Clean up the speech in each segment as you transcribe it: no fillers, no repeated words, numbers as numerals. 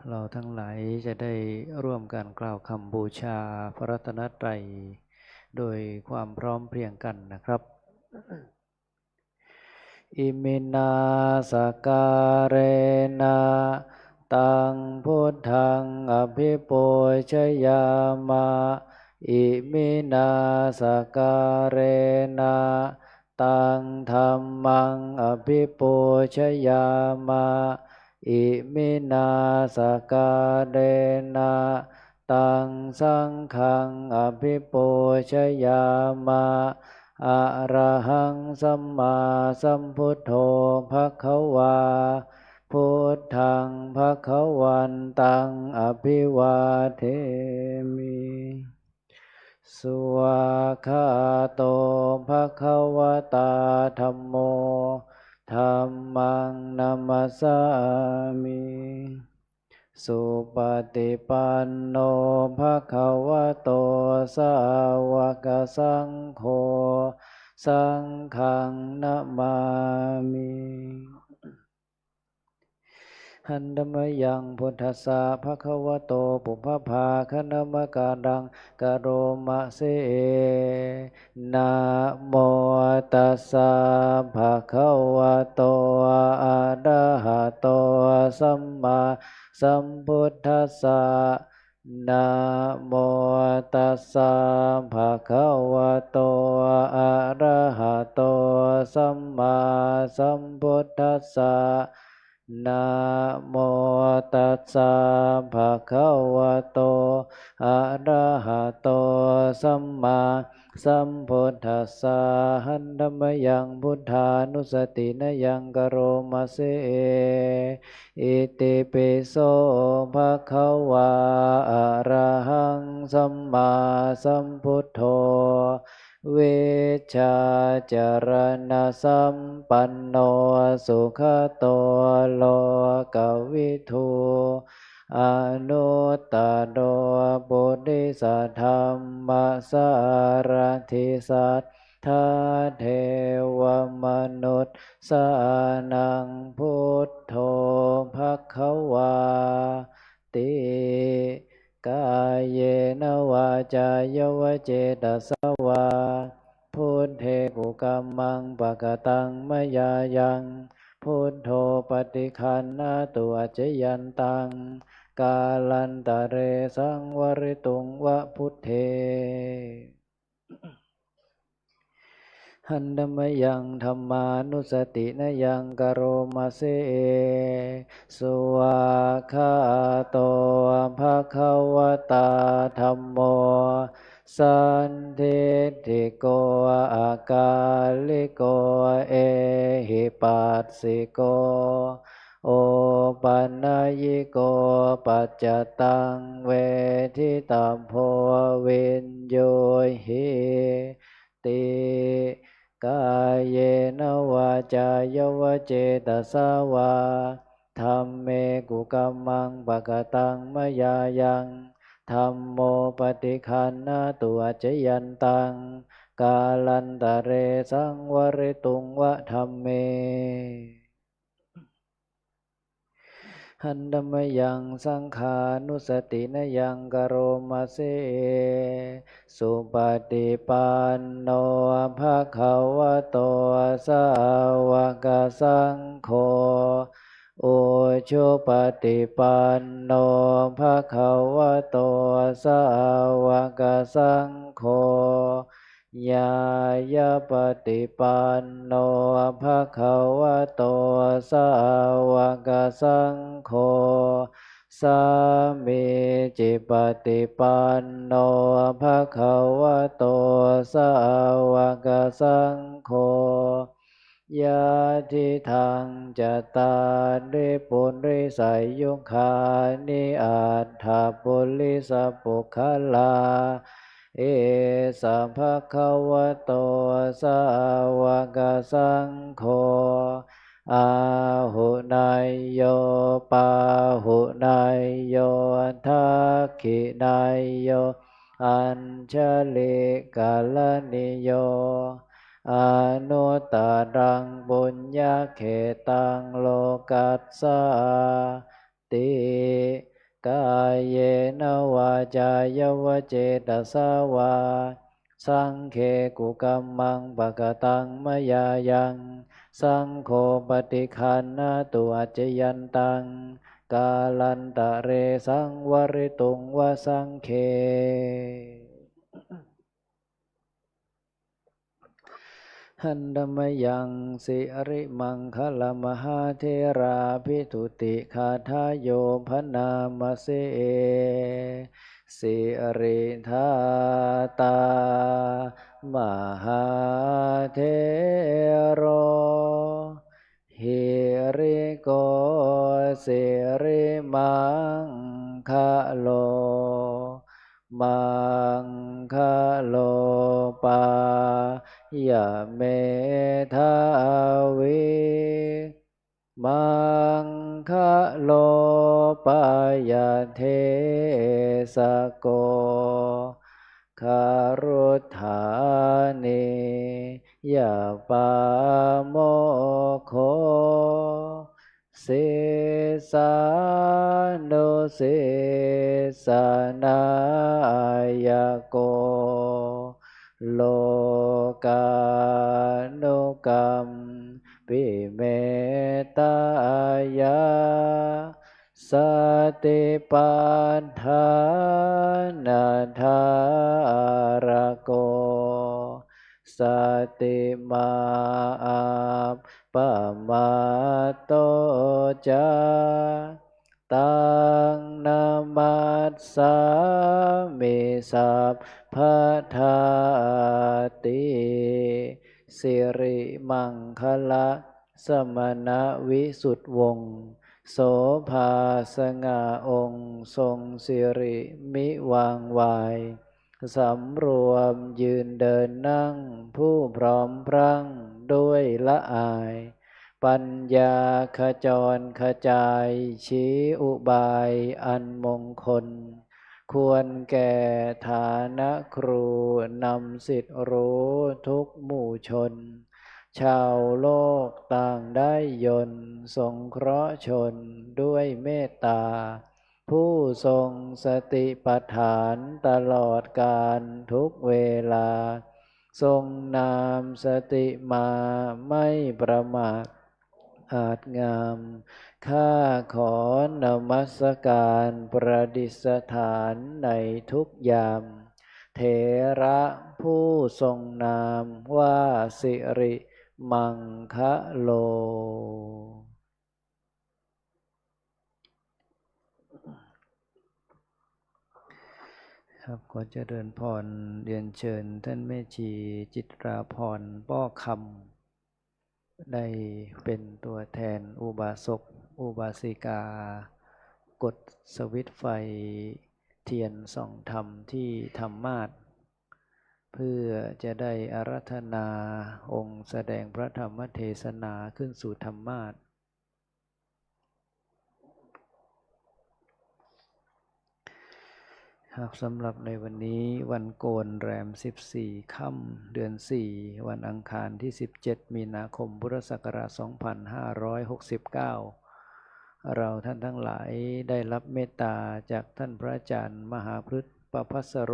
เราทั้งหลายจะได้ร่วมกันกล่าวคำบูชาพระรัตนตรัยโดยความพร้อมเพรียงกันนะครับอิมินาสการเรนะตังพุทธังอภิปูชยามะอิมินาสการเรนะตังธัมมังอภิปูชยามะอิมินาสการเรนะตังสังฆังอภิปูชยามะอะระหังสัมมาสัมพุทโธภควาพุทธังภควันตังอภิวาเทมิสุวากขาโตภควตาธัมโมธัมมังนัมมัสสามิสุปฏิปันโนภควโตสาวกสังโฆสังฆังนะมามิหันธมยังพุทธัสสะภะคะวะโตปุพพภาคณมการังกโรมะเสนะโมตัสสะภะคะวะโตอะระหะโตสัมมาสัมพุทธัสสะนะโมตัสสะภะคะวะโตอะระหะโตสัมมาสัมพุทธัสสะนะโมตัสสะภะคะวะโตอะระหะโตสัมมาสัมพุทธัสสะหันธมยังพุทธานุสตินยังกโรมะเสอิติปิโสภะคะวะอะระหังสัมมาสัมพุทโธเวชชาจารณสัมปันโนสุขโตโลกวิทูอนุตตโรปุริสธรรมสารถิสัทธาเทวมนุษย์สานังพุทโธภควาติกายเยนวาจายวเจตสวาพุทเทกุกัมมังปะกตังมยายังพุทโธปฏิคันนาตุอจจยันตังกาลันตะเรสังวริตุงวะพุทเทหันธมยังธรรมานุสตินยังกโรมะเสสุวากขาโตภะคะวตาธัมโมสันทิฏฐิโกอากาลิโกเอหิปัสสิโกโอปันนยิโกปัจจตังเวทิตัมโพวินโยหิติกายเยนวาจายวเจตสาวาธัมเมกุกัมมังปะกตังมยายังธัมโมปฏิคันนาตุอจจยันตังกาลันตะเรสังวริตุงวะธัมเมหันธมยังสังขานุสตินยังกโรมะเสสุปฏิปันโนภะคะวะโตสาวกสังโฆอุชุปฏิปันโนภะคะวะโตสาวกสังโฆญาญาปฏิปันโนภะคะวะโตสาวกสังโฆสามีจิปฏิปันโนภะคะวะโตสาวกสังโฆยะทิทังจตาริปุริสัยยุคานิอัตถปุริสปุคลาเอสัมภะคะวะโตสาวกสังโฆอาหุนายโยปาหุนายโยทักขินายโยอัญชลิกาลนิโยอนุตตรังบุญญาเขตังโลกัสสา ติกายเยนวาจายวเจตสาวาสังเคกุกัมมังปะกตังมยายังสังโฆปฏิคันนาตุอัจจยันตังกาลันตะเรสังวริตุงวสังเคหันดมยังสิริมังคลมหาเทราภิทุติคาทายโยพนามเสสิริธาตามหาเทโรหิริโกสิริมังคะโลมังคะโลปายะเมทาวิมังคะโลปายะเทสโกคารุธานิยาปาโมโคสิสานุสิสานายโกโลกานุกรรมปิเมตายาสติปัฏฐานาทารโกสติมาปะมาโตจาตังนามัสสามิสัพพะทาติสิริมังคละสมณวิสุทธวงศ์โสภาสง่าองค์ทรงสิริมิวางวายสำรวมยืนเดินนั่งผู้พร้อมพรั่งด้วยละอายปัญญาขจรขจายชี้อุบายอันมงคลควรแก่ฐานะครูนำสิทธิรู้ทุกหมู่ชนชาวโลกต่างได้ยนต์สงเคราะห์ชนด้วยเมตตาผู้ทรงสติปัฏฐานตลอดกาลทุกเวลาทรงนามสติมาไม่ประมาทอาจงามข้าขอนมัสการประดิษฐานในทุกยามเถระผู้ทรงนามว่าสิริมังคะโลครับขอเจริญพรเรียนเชิญท่านแม่ชีจิตราพรป้อคำได้เป็นตัวแทนอุบาสกอุบาสิกากดสวิตช์ไฟเทียนส่องธรรมที่ธรรมาสน์เพื่อจะได้อาราธนาองค์แสดงพระธรรมเทศนาขึ้นสู่ธรรมาสน์ครับสำหรับในวันนี้วันโกนแรม14ค่ำเดือน4วันอังคารที่17มีนาคมพุทธศักราช2569เราท่านทั้งหลายได้รับเมตตาจากท่านพระอาจารย์มหาพฤกษ์ประภัสโร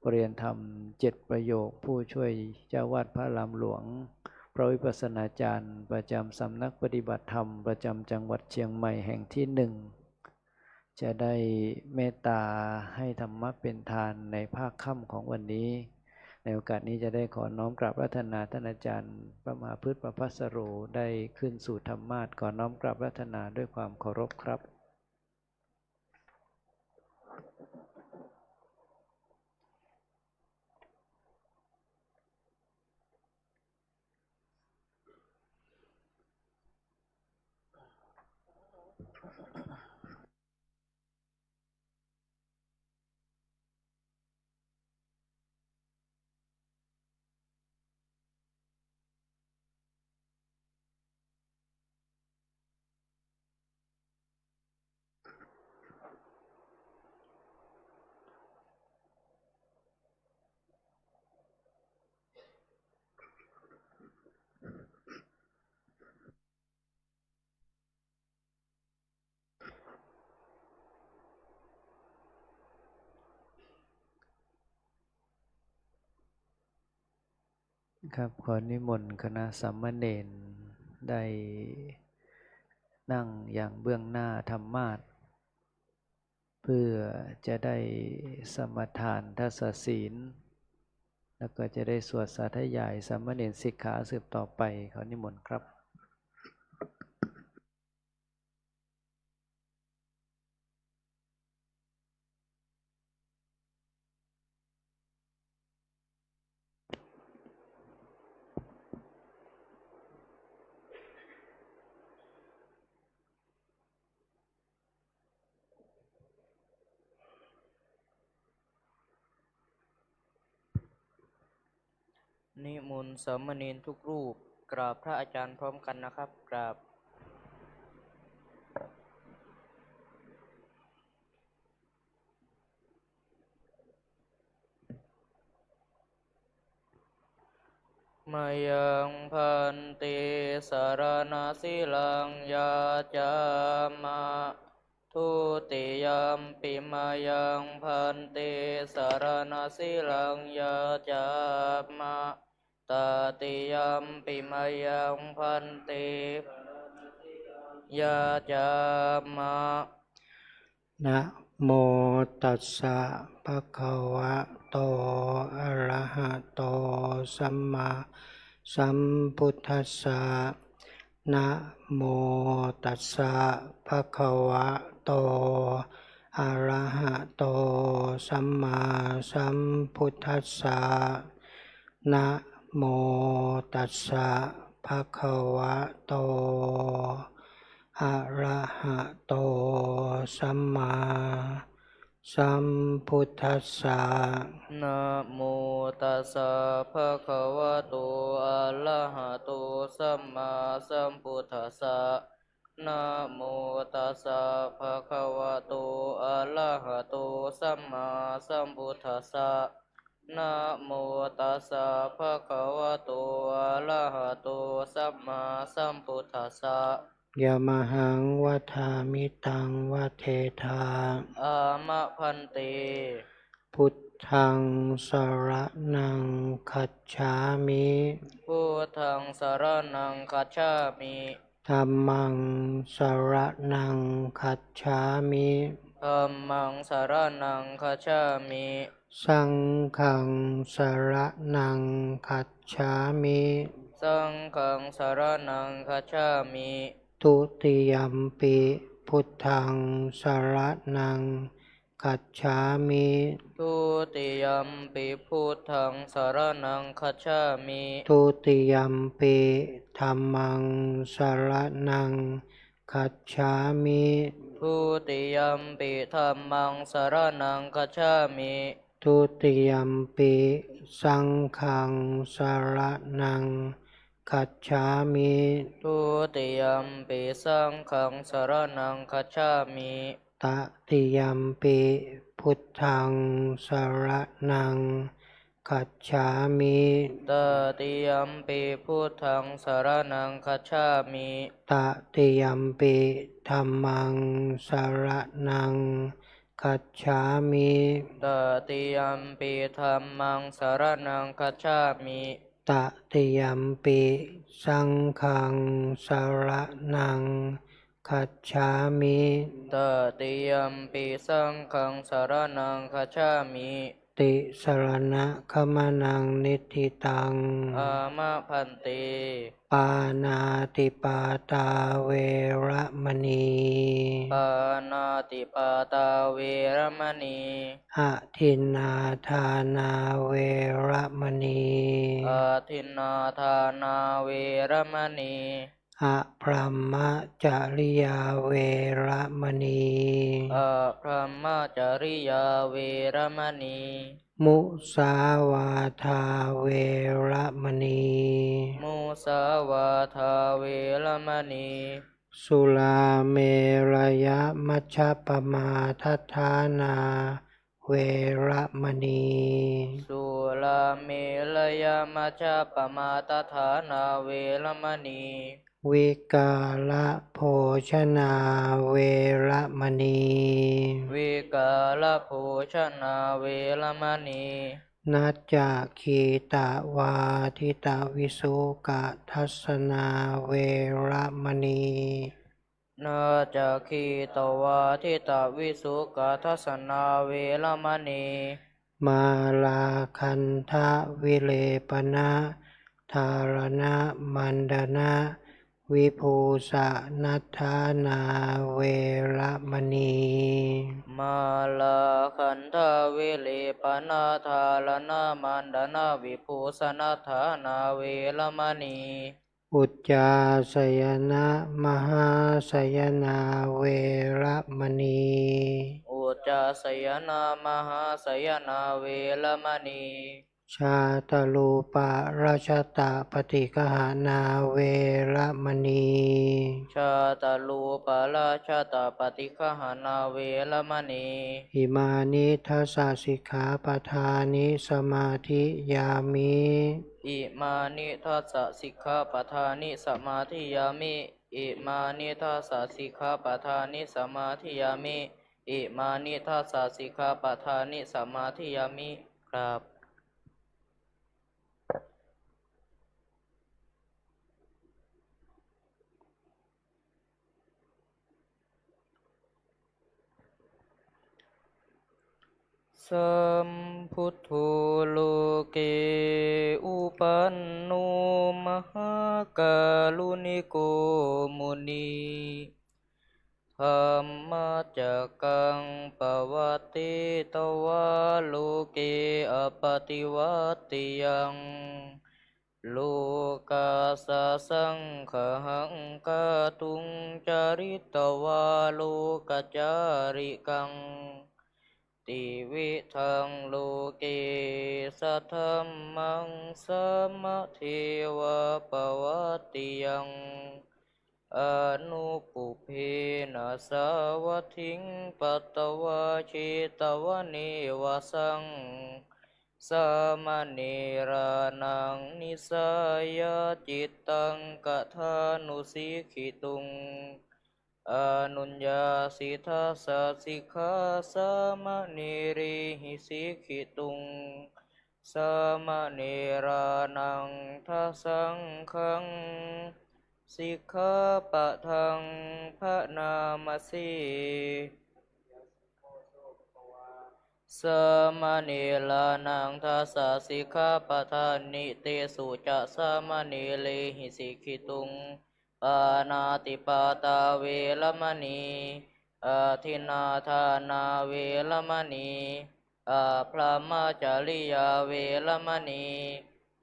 เรียนธรรม7ประโยคผู้ช่วยเจ้าวาดพระรามหลวงพระวิปัสสนาจารย์ประจำสำนักปฏิบัติธรรมประจำจังหวัดเชียงใหม่แห่งที่1จะได้เมตตาให้ธรรมะเป็นทานในภาคค่ำของวันนี้ในโอกาสนี้จะได้ขอน้อมกราบพระรัตนาท่านอาจารย์พระมหาพฤกษ์ประภัสโรได้ขึ้นสู่ธรรมาสน์ขอน้อมกราบพระรัตนาด้วยความเคารพครับ ครับขอนิมนต์คณะสามเณรได้นั่งอย่างเบื้องหน้าธรรมาสน์เพื่อจะได้สมทานทัศศีลแล้วก็จะได้สวดสาธยายสามเณรสิกขาสืบต่อไปขอนิมนต์ครับนิมนต์สามเณรทุกรูปกราบพระอาจารย์พร้อมกันนะครับกราบมายังพันติสารณสิลังยาจามะทุติยมปิมายังพันติสารณสิลังยาจามะตติยมปิมายังพันติยาจามะนะโมตัสสะภะคะวะโตอะระหะโตสัมมาสัมพุทธัสสะนะโมตัสสะภะคะวะโตอะระหะโตสัมมาสัมพุทธัสสะนะโมตัสสะภะคะวะโตอะระหะโตสัมมาสัมพุทธัสสะนะโมตัสสะภะคะวะโตอะระหะโตสัมมาสัมพุทธัสสะนะโมตัสสะภะคะวะโตอะระหะโตสัมมาสัมพุทธัสสะนะโมตัสสะภะคะวะโตอะระหะโตสัมมาสัมพุทธัสสะยะมหังวัฏามิตังวะเทธาอามะพันเตพุทธังสรณังคัจฉามิ พุทธังสรณังคัจฉามิธัมมังสรณังคัจฉามิ ธัมมังสรณังคัจฉามิ สังฆังสรณังคัจฉามิ สังฆังสรณังคัจฉามิ ทุติยัมปิพุทธังสรณังคัจฉามิ ทุติยัมปิพุทธังสรณังคัจฉามิ ทุติยัมปิธัมมังสรณังคัจฉามิ ทุติยัมปิธัมมังสรณังคัจฉามิ ทุติยัมปิสังฆังสรณังคัจฉามิ ทุติยัมปิสังฆังสรณังคัจฉามิ ตติยัมปิพุทธังสรณังคัจฉามิ ตติยัมปิพุทธังสรณังคัจฉามิ ตติยัมปิธัมมังสรณังคัจฉามิ ตติยัมปิธัมมังสรณังคัจฉามิ ตติยัมปิสังฆังสรณังคัจฉามิ ตติยัมปิสังฆังสรณังคัจฉามิ ติสรณะขมนังนิธิตัง อามะพันเต ปานาติปาตาเวระมณี ปานาติปาตาเวรมณี อะทินนาทานาเวระมณี อาทินนาทานาเวรมณี อะพรหมจริยาเวระมณี อะพรหมจริยาเวรมณี มุสาวาทาเวระมณี มุสาวาทาเวรมณี สุราเมรยมัชฌัปปมาทัฏฐานาเวระมณี สุลาเมรยมัชฌัปปมาตฐานาเวรมณี วิกาลโภชนาเวระมณี วิกาลโภชนาเวรมณี นัจจคีตวาทิตวิสุกทัสสนาเวระมณีนาจาคีตวาทิตาวิสุกทัสสนาเวรมณีมาลาคันทะวิเลปนะธารณะมันดนะวิภูสะนัทธานาเวระมณีมาลาคันทาวิเลปนาธาลนามันดนาวิภูสนัฐานาเวรมณีอุจจาสยนะมหาสยนาเวระมณีอุจจาสยนามหาสยนาเวรมณีชาตลูปะราชตะปฏิกหานาเวระมณีชาตาลูปาราชาตาปฏิคหานาเวรมณีอิมานิทัสสะสิกขาปทานิสมาธิยามิ อิมานิทัสสะสิกขาปทานิสมาธิยามิอิมานิทัสสะสิกขาปทานิสมาธิยามิอิมานิทัสสะสิกขาปทานิสมาธิยามิครับสัมพุทโธโลเกอุปันโนมหากาลุนิโกมุนีธรรมจักกังปวัตติตวะโลเกอปฏิวัติยังโลกาสสังขหังกาตุงจาริตวาโลกจาริกังติวิทังโลเกสัทธัมมังสัมมเทวะปวัตติยังอนุปุเพนะสาวัตถิงปัตตวะเชตวะเนวสังสามเณรานังนิสายาจิตตังกทานุสิกขิตุงอนุญญาสิทธาสสิกขาสามเณรีหิสิกขิตุงสามเณรานังทัสสังฆังสิกขาปะทังพระนามสีสามเณรานังทัสสะสิกขาปะทานิเตสุจะสามเณเลหิสิกขิตุงปานาติปาตาเวรมณีอาทินนาทานาเวรมณีอาพระมาจาริยาเวรมณี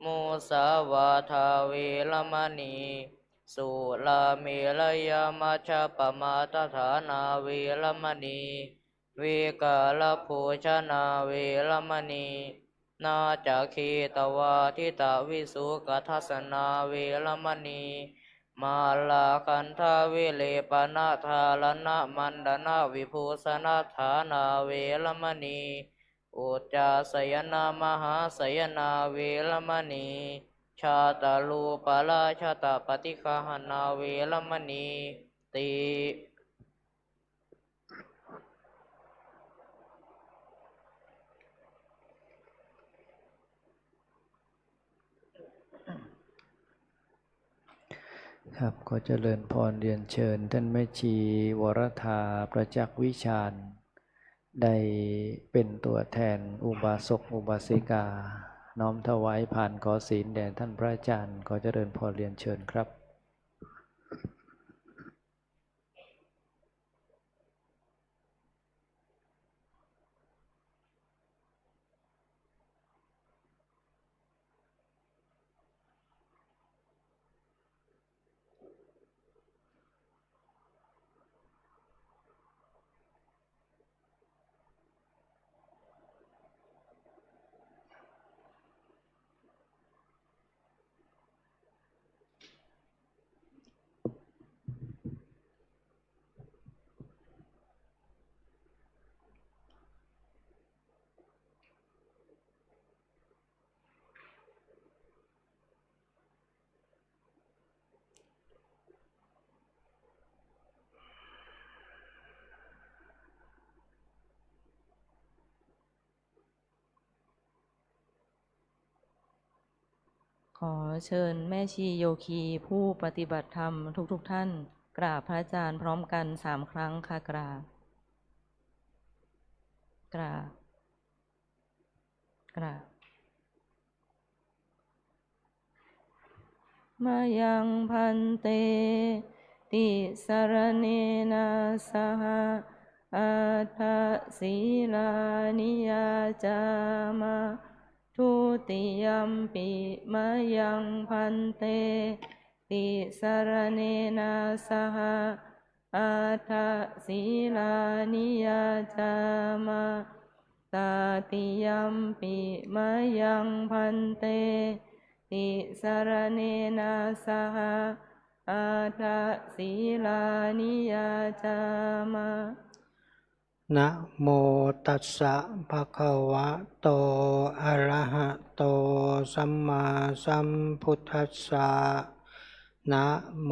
มุสาวาทาเวรมณีสุลาเมรยามัชฌปมาตฐานาเวรมณีวิกาลโภชนาเวรมณีนาจาคีตวาทิตาวิสุกทัสสนาเวรมณีมาลาคันทาวิเลปนาธาลนะมันดนาวิภูสนาฐานาเวรมณีอุจจาสยนามหาสยนาเวรมณีชาตาลูปราชาตาปฏิคหนาเวรมณีติครับขอเจริญพรเรียนเชิญท่านแม่ชีวรธาประจักษ์วิชาญได้เป็นตัวแทนอุบาสกอุบาสิกาน้อมถวายผ่านขอศีลแด่ท่านพระอาจารย์ขอเจริญพรเรียนเชิญครับ ขอเชิญแม่ชีโยคีผู้ปฏิบัติธรรมทุกท่าน กราบพระอาจารย์พร้อมกัน3 ครั้งค่ะกราบกราบกราบมายังพันเตติสรเนนะสหอัตถศีลานิยาจามะทุติยัมปิมายังพันเตติสรเนนะสหอัตถศีลานิยาจามะตาติยัมปิมายังพันเตติสรเนนะสหอัตถศีลานิยาจามะ นะโมตัสสะภะคะวะโตอะระหะโตสัมมาสัมพุทธัสสะนะโม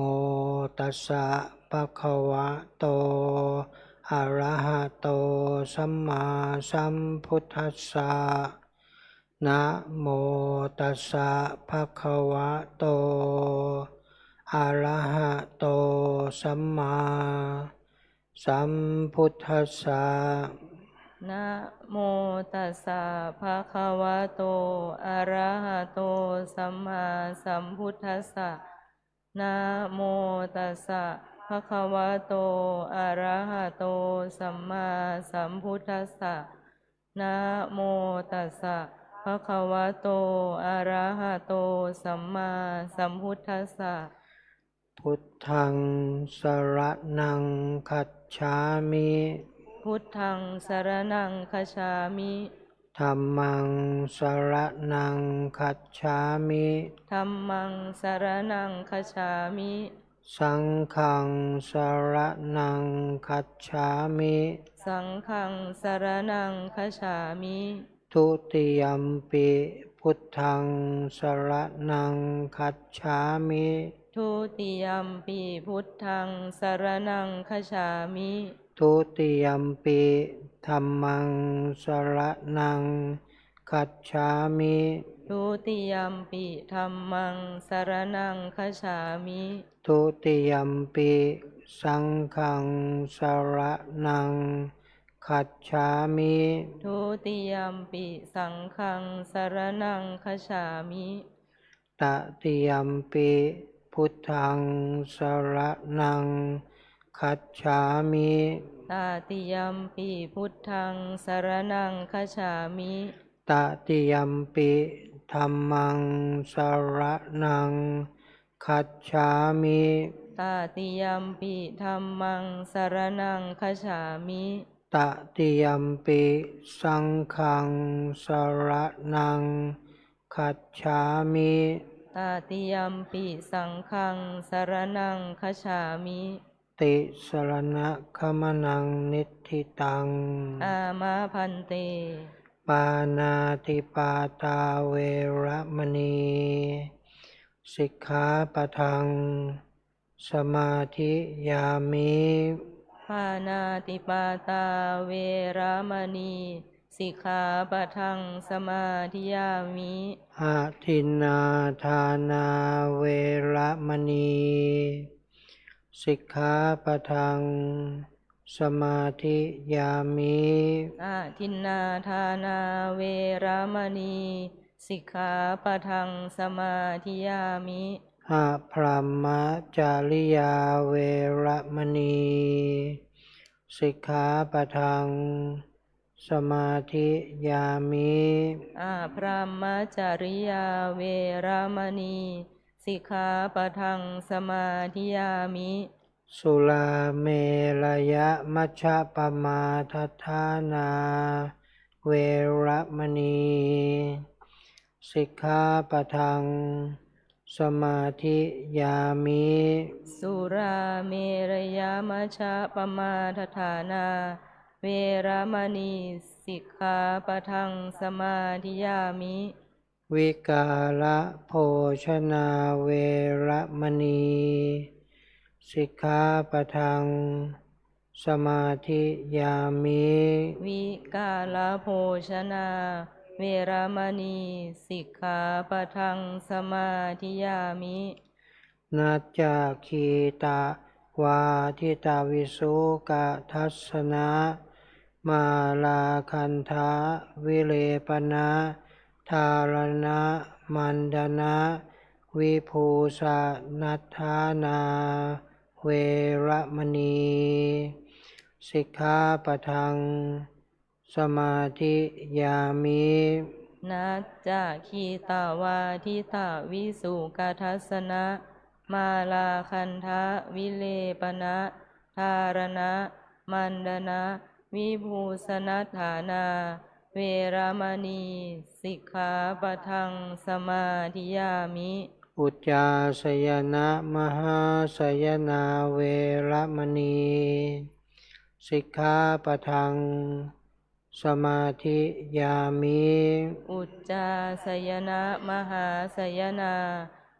ตัสสะภะคะวะโตอะระหะโตสัมมาสัมพุทธัสสะนะโมตัสสะภะคะวะโตอะระหะโตสัมมาสัมพุทธัสสะ นะโมตัสสะภะคะวะโตอะระหะโตสัมมาสัมพุทธัสสะนะโมตัสสะภะคะวะโตอะระหะโตสัมมาสัมพุทธัสสะนะโมตัสสะภะคะวะโตอะระหะโตสัมมาสัมพุทธัสสะ พุทธังสรณังคัจฉามิ พุทธังสรณังคัจฉามิ ธัมมังสรณังคัจฉามิ ธัมมังสรณังคัจฉามิ สังฆังสรณังคัจฉามิ สังฆังสรณังคัจฉามิ ทุติยัมปิพุทธังสรณังคัจฉามิ ทุติยัมปิพุทธังสรณังคัจฉามิ ทุติยัมปิธัมมังสรณังคัจฉามิ ทุติยัมปิธัมมังสรณังคัจฉามิ ทุติยัมปิสังฆังสรณังคัจฉามิ ทุติยัมปิสังฆังสรณังคัจฉามิ ตติยัมปิพุทธังสรณังคัจฉามิ ตาติยัมปิพุทธังสรณังคัจฉามิ ตติยัมปิธัมมังสรณังคัจฉามิ ตาติยัมปิธัมมังสรณังคัจฉามิ ตติยัมปิสังฆังสรณังคัจฉามิ ตาติยัมปิสังฆังสรณังคัจฉามิ ติสรณะขมนังนิทธิตัง อามาพันเต ปานาติปาตาเวระมณีสิกขาปะทังสมาธิยามิ ปานาติปาตาเวระมณีสิกขาปะทังสมาธิยามิ อาทินนาทานาเวระมณีสิกขาปะทังสมาธิยามิ อาทินนาทานาเวระมณีสิกขาปะทังสมาธิยามิ อะพรหมจาริยาเวระมณีสิกขาปะทังสมาธิยามิ อาพรหมจาริยาเวระมณีสิกขาปะทังสมาธิยามิ สุราเมรยะมัชฌะปมาทัฏฐานาเวระมณีสิกขาปะทังสมาธิยามิ สุราเมรยามัชฌะปมาทฐานาเวระมณีสิกขาปะทังสมาธิยามิ วิกาละโภชนาเวระมณีสิกขาปะทังสมาธิยามิ วิกาลโภชนา เวรมณีสิกขาปะทังสมาธิยามิ นัจจคีตาวาทิตาวิสุกะทัสสนะมาลาคันธาวิเลปนะทารณะมันดนะวิภูสะนัฏฐานาเวรมณีสิกขาปะทังสมาธิยามิ นัจจคีตาวาทิตาวิสุกทัสสนะมาลาคันทะวิเลปนะทารณะมันดนะวิภูสนัฏฐานาเวรมณีสิกขาปะทังสมาธิยามิ อุจจาสยนะมหาสยนาเวรมณีสิกขาปะทังสมาธิยามิ อุจจาสยนะมหาสยนา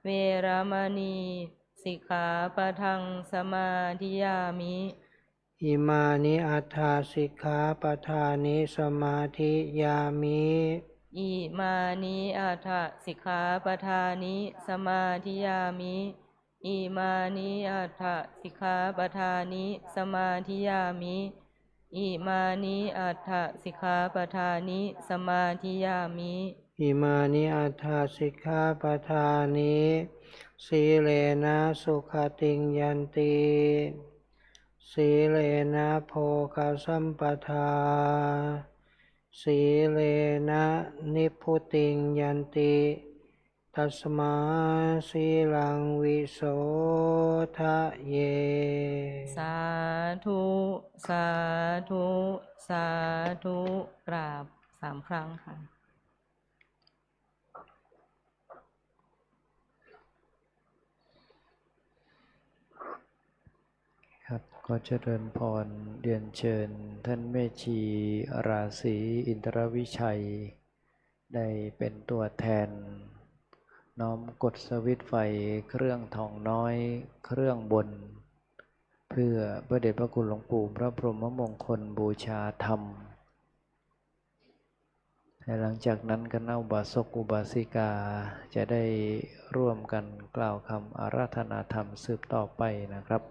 เวรมณีสิกขาปะทังสมาธิยามิ อิมานิอัฏฐาสิกขาปทานิสมาธิยามิ อิมานิอัฏฐสิกขาปทานิสมาธิยามิอิมานิอัฏฐสิกขาปทานิสมาธิยามิอิมานิอัฏฐสิกขาปทานิสมาธิยามิ อิมานิอัฏฐาสิกขาปทานิสีเลนะสุขติงยันติสีเลนะโภคสัมปทาสีเลนะนิพพุติงยันติตัสมาสีลังวิโสทะเย สาธุสาธุสาธุกราบ3 ครั้งค่ะ ครับก็เจริญพรเรียนเชิญท่านแม่ชีราศีอินทรวิชัยได้เป็นตัวแทนน้อมกดสวิตช์ไฟเครื่องทองน้อยเครื่องบน เพื่อพระเดชพระคุณหลวงปู่พระพรหมมงคลบูชาธรรมและหลังจากนั้นคณะอุบาสกอุบาสิกาจะได้ร่วมกันกล่าวคำอาราธนาธรรมสืบต่อไปนะครับ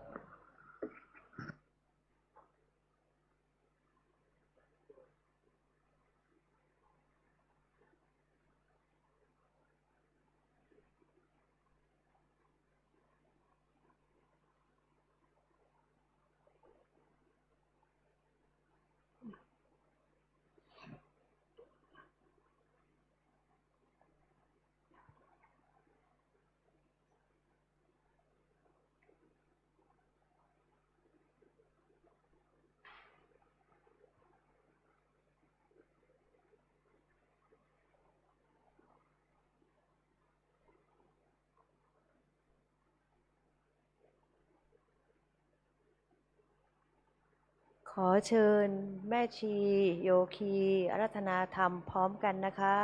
ขอเชิญแม่ชีโยคีอาราธนาธรรมพร้อมกันนะคะ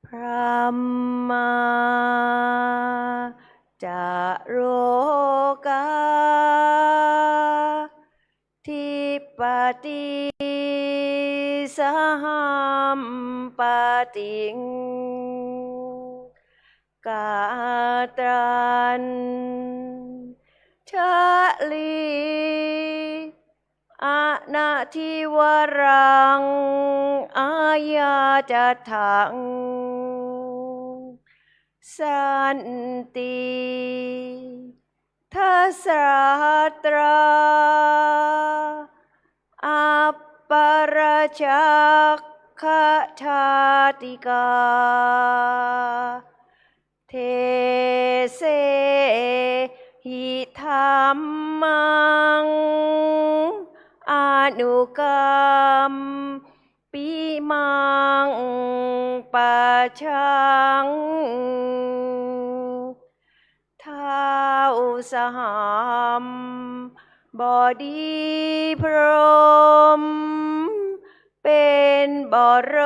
พระมาจาโรกาทิปติสหัมปติงกาตรันชะลีอานาทิวรังอายาจะถังสันติทัสราตราอัปปรชักขชาติกาเทเสหิธรรมังอนุกรรมปิมังปัจฉังท้าวสหัมบดีพรหมเป็นบร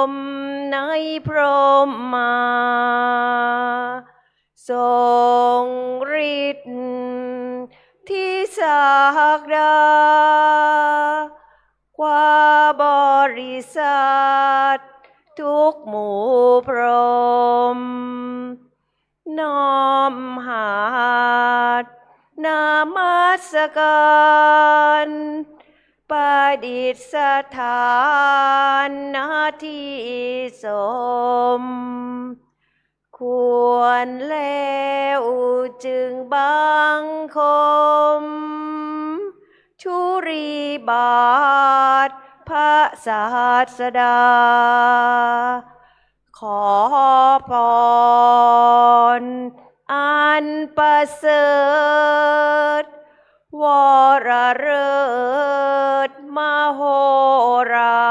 มในพรหมาทรงฤทธิ์ที่ศักดาความบริสั กหมู่พรหมน้อมหาดนามัสการประดิษฐานณที่สมควรแล้วจึงบังคมชุรีบาทพระศาสดาขอพรอันประเสริฐวรเลิศมโหฬา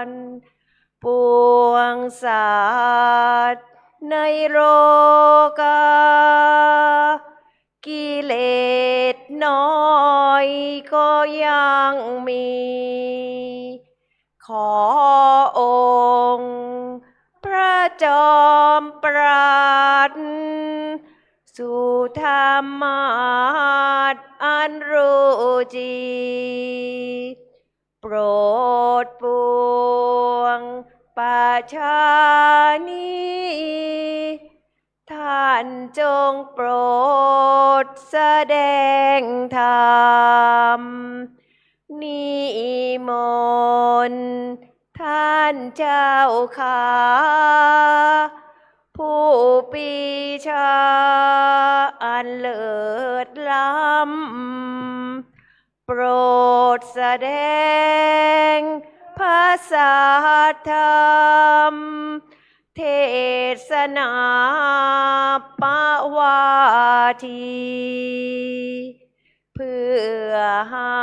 รปวงสัตว์ในโลกากิเลสน้อยก็ยังมี ขอองค์พระจอมปราดสุธรรมาสอันรู้จริงโปรดปวงประชานีท่านจงโปรดแสดงธรรมนิมนต์ท่านเจ้าขาผู้ปีชาอันเลิศล้ำโปรดแสดงภาษาธรรมเทศนาปวาทีเพื่อให้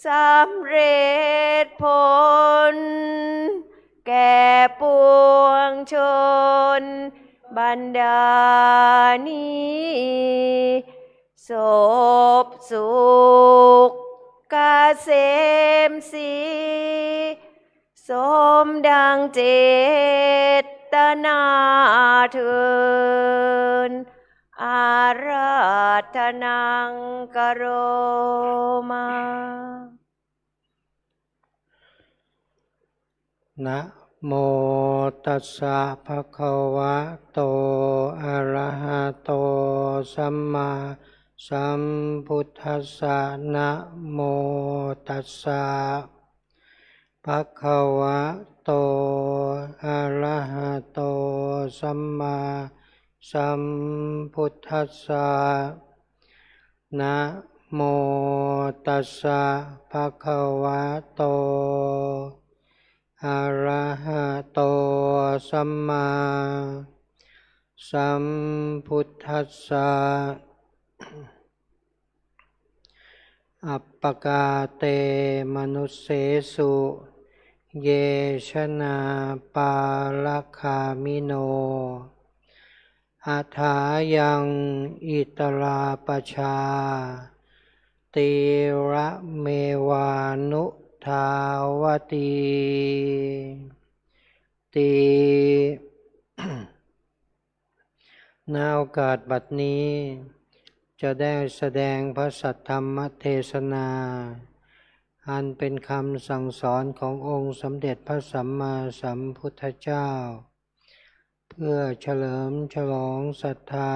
สำเร็จผลแก่ปวงชนบรรดานี้ศพสุขเกษมศรีสมดังเจตนาเถิดอาราธนังกโรมา นะโมตัสสะภะคะวะโตอะระหะโตสัมมาสัมพุทธัสสะนะโมตัสสะภะคะวะโตอะระหะโตสัมมาสัมพุทธัสสะนะโมตัสสะภะคะวะโตอะระหะโตสัมมาสัมพุทธัสสะอัปปกาเตมนุสเสสุเยชนะปาลคามิโนอัฏฐายังอิตราปชาติระเมวานุทาวตีติ ณ โอกาสบัดนี้จะได้แสดงพระสัทธรรมเทศนาอันเป็นคำสั่งสอนขององค์สมเด็จพระสัมมาสัมพุทธเจ้าเพื่อเฉลิมฉลองศรัทธา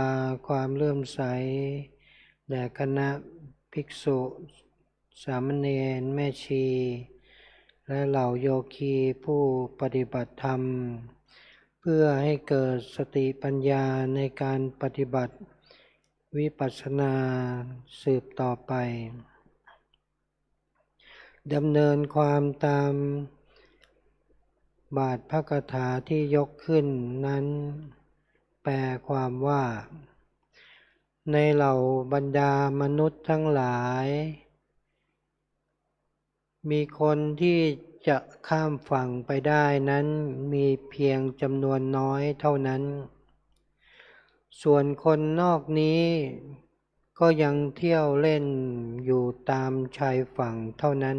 ความเลื่อมใสแด่คณะภิกษุสามเณรแม่ชีและเหล่าโยคีผู้ปฏิบัติธรรมเพื่อให้เกิดสติปัญญาในการปฏิบัติวิปัสสนาสืบต่อไปดำเนินความตามบาทพระคาถาที่ยกขึ้นนั้นแปลความว่าในเหล่าบรรดามนุษย์ทั้งหลายมีคนที่จะข้ามฝั่งไปได้นั้นมีเพียงจำนวนน้อยเท่านั้นส่วนคนนอกนี้ก็ยังเที่ยวเล่นอยู่ตามชายฝั่งเท่านั้น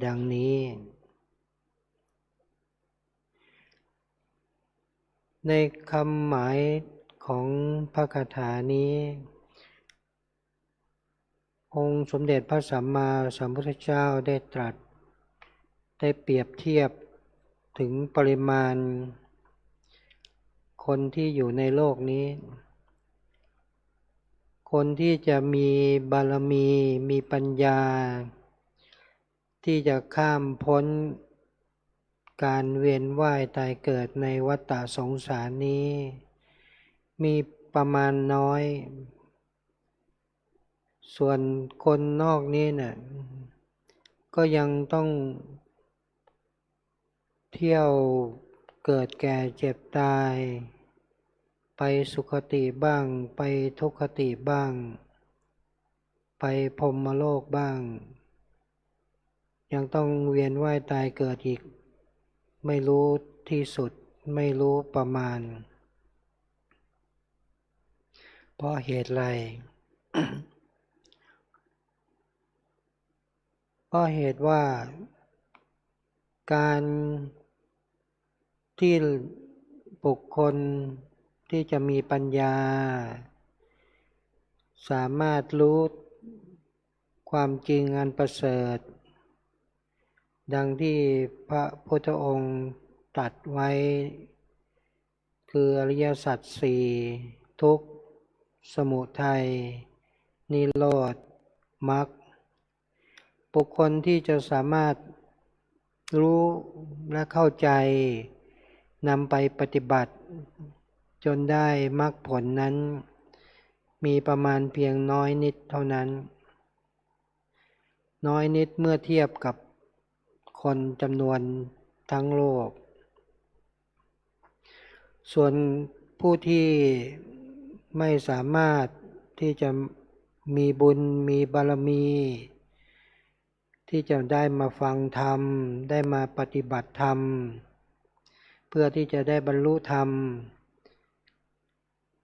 ดังนี้ในคำหมายของพระคาถานี้องค์สมเด็จพระสัมมาสัมพุทธเจ้าได้ตรัสได้เปรียบเทียบ ถึงปริมาณคนที่อยู่ในโลกนี้คนที่จะมีบารมีมีปัญญาที่จะข้ามพ้นการเวียนว่ายตายเกิดในวัฏฏะสงสารนี้มีประมาณน้อยส่วนคนนอกนี้น่ะก็ยังต้องเที่ยวเกิดแก่เจ็บตายไปสุคติบ้างไปทุกขติบ้างไปพรหมโลกบ้างยังต้องเวียนว่ายตายเกิดอีกไม่รู้ที่สุดไม่รู้ประมาณเพราะเหตุไร เพราะเหตุว่าการที่บุคคลที่จะมีปัญญาสามารถรู้ความจริงอันประเสริฐดังที่พระพุทธองค์ตรัสไว้คืออริยสัจสี่ทุกข์สมุทัยนิโรธมรรคบุคคลที่จะสามารถรู้และเข้าใจนำไปปฏิบัติจนได้มรรคผลนั้นมีประมาณเพียงน้อยนิดเท่านั้นน้อยนิดเมื่อเทียบกับคนจำนวนทั้งโลกส่วนผู้ที่ไม่สามารถที่จะมีบุญมีบารมีที่จะได้มาฟังธรรมได้มาปฏิบัติธรรมเพื่อที่จะได้บรรลุธรรม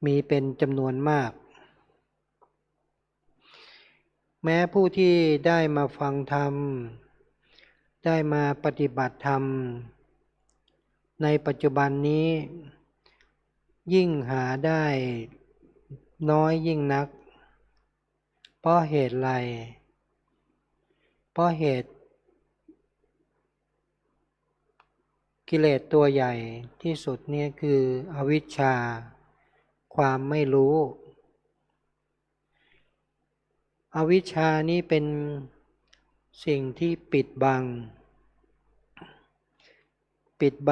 มีเป็นจำนวนมากแม้ผู้ที่ได้มาฟังธรรมได้มาปฏิบัติธรรมในปัจจุบันนี้ยิ่งหาได้น้อยยิ่งนักเพราะเหตุไรเพราะเหตุกิเลสตัวใหญ่ที่สุดเนี่ยคืออวิชชาความไม่รู้อวิชชานี้เป็นสิ่งที่ปิดบั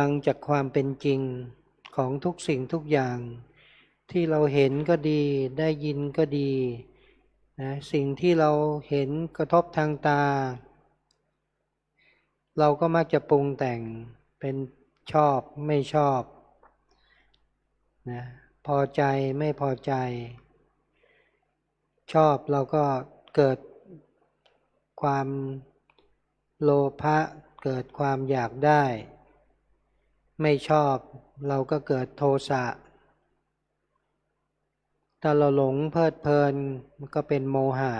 งจากความเป็นจริงของทุกสิ่งทุกอย่างที่เราเห็นก็ดีได้ยินก็ดีนะสิ่งที่เราเห็นกระทบทางตาเราก็มักจะปรุงแต่งเป็นชอบไม่ชอบนะพอใจไม่พอใจชอบเราก็เกิดความโลภะเกิดความอยากได้ไม่ชอบเราก็เกิดโทสะถ้าเราหลงเพลิดเพลินมันก็เป็นโมหะ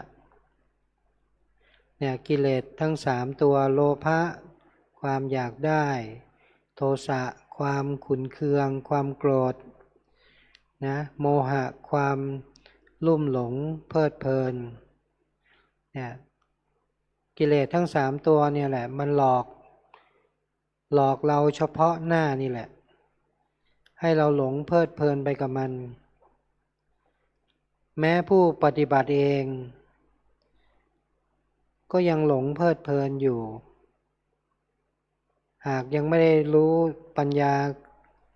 เนี่ยกิเลสทั้งสามตัวโลภะความอยากได้โทสะความขุ่นเคืองความโกรธนะโมหะความลุ่มหลงเพลิดเพลินเนี่ยกิเลสทั้งสามตัวเนี่ยแหละมันหลอกเราเฉพาะหน้านี่แหละให้เราหลงเพลิดเพลินไปกับมันแม้ผู้ปฏิบัติเองก็ยังหลงเพลิดเพลินอยู่หากยังไม่ได้รู้ปัญญา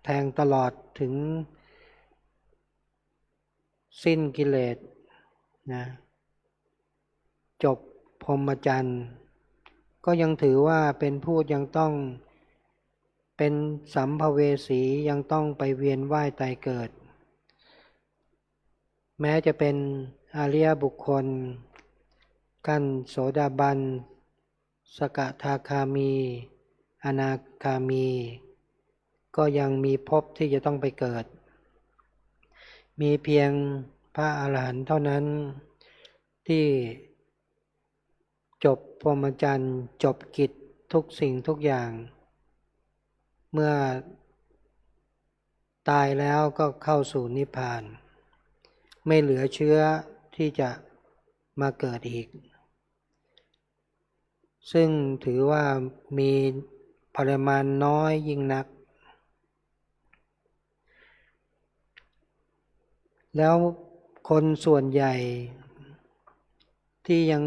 แทงตลอดถึงสิ้นกิเลสนะจบพรหมจรรย์ก็ยังถือว่าเป็นผู้ยังต้องเป็นสัมภเวสียังต้องไปเวียนว่ายตายเกิดแม้จะเป็นอริยบุคคลขั้นโสดาบันสกทาคามีอนาคามีก็ยังมีภพที่จะต้องไปเกิดมีเพียงพระอรหันต์เท่านั้นที่จบพรหมจรรย์จบกิจทุกสิ่งทุกอย่างเมื่อตายแล้วก็เข้าสู่นิพพานไม่เหลือเชื้อที่จะมาเกิดอีกซึ่งถือว่ามี ปริมาณน้อยยิ่งนักแล้วคนส่วนใหญ่ที่ยัง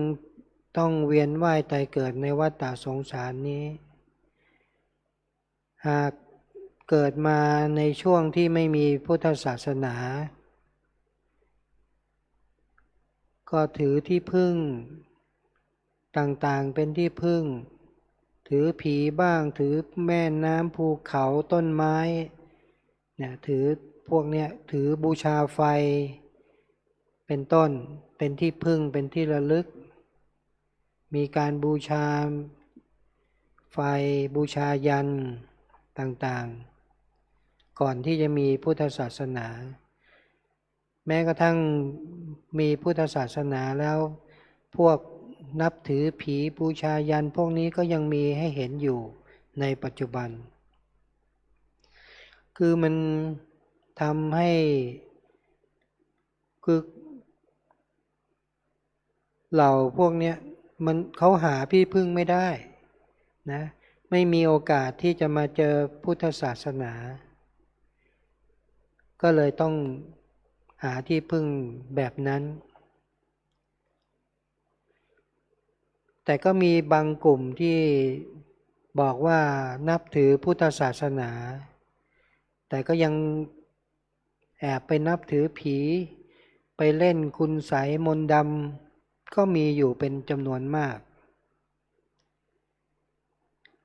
ต้องเวียนว่ายตายเกิดในวัฏสงสารนี้หากเกิดมาในช่วงที่ไม่มีพุทธศาสนาก็ถือที่พึ่งต่างๆเป็นที่พึ่งถือผีบ้างถือแม่น้ำภูเขาต้นไม้เนี่ยถือพวกเนี้ยถือบูชาไฟเป็นต้นเป็นที่พึ่งเป็นที่ระลึกมีการบูชาไฟบูชายันต่างๆก่อนที่จะมีพุทธศาสนาแม้กระทั่งมีพุทธศาสนาแล้วพวกนับถือผีบูชายันพวกนี้ก็ยังมีให้เห็นอยู่ในปัจจุบันคือมันทำให้คือเหล่าพวกเนี้ยมันเขาหาที่พึ่งไม่ได้นะไม่มีโอกาสที่จะมาเจอพุทธศาสนาก็เลยต้องหาที่พึ่งแบบนั้นแต่ก็มีบางกลุ่มที่บอกว่านับถือพุทธศาสนาแต่ก็ยังแอบไปนับถือผีไปเล่นคุณไสยมนต์ดำก็มีอยู่เป็นจำนวนมาก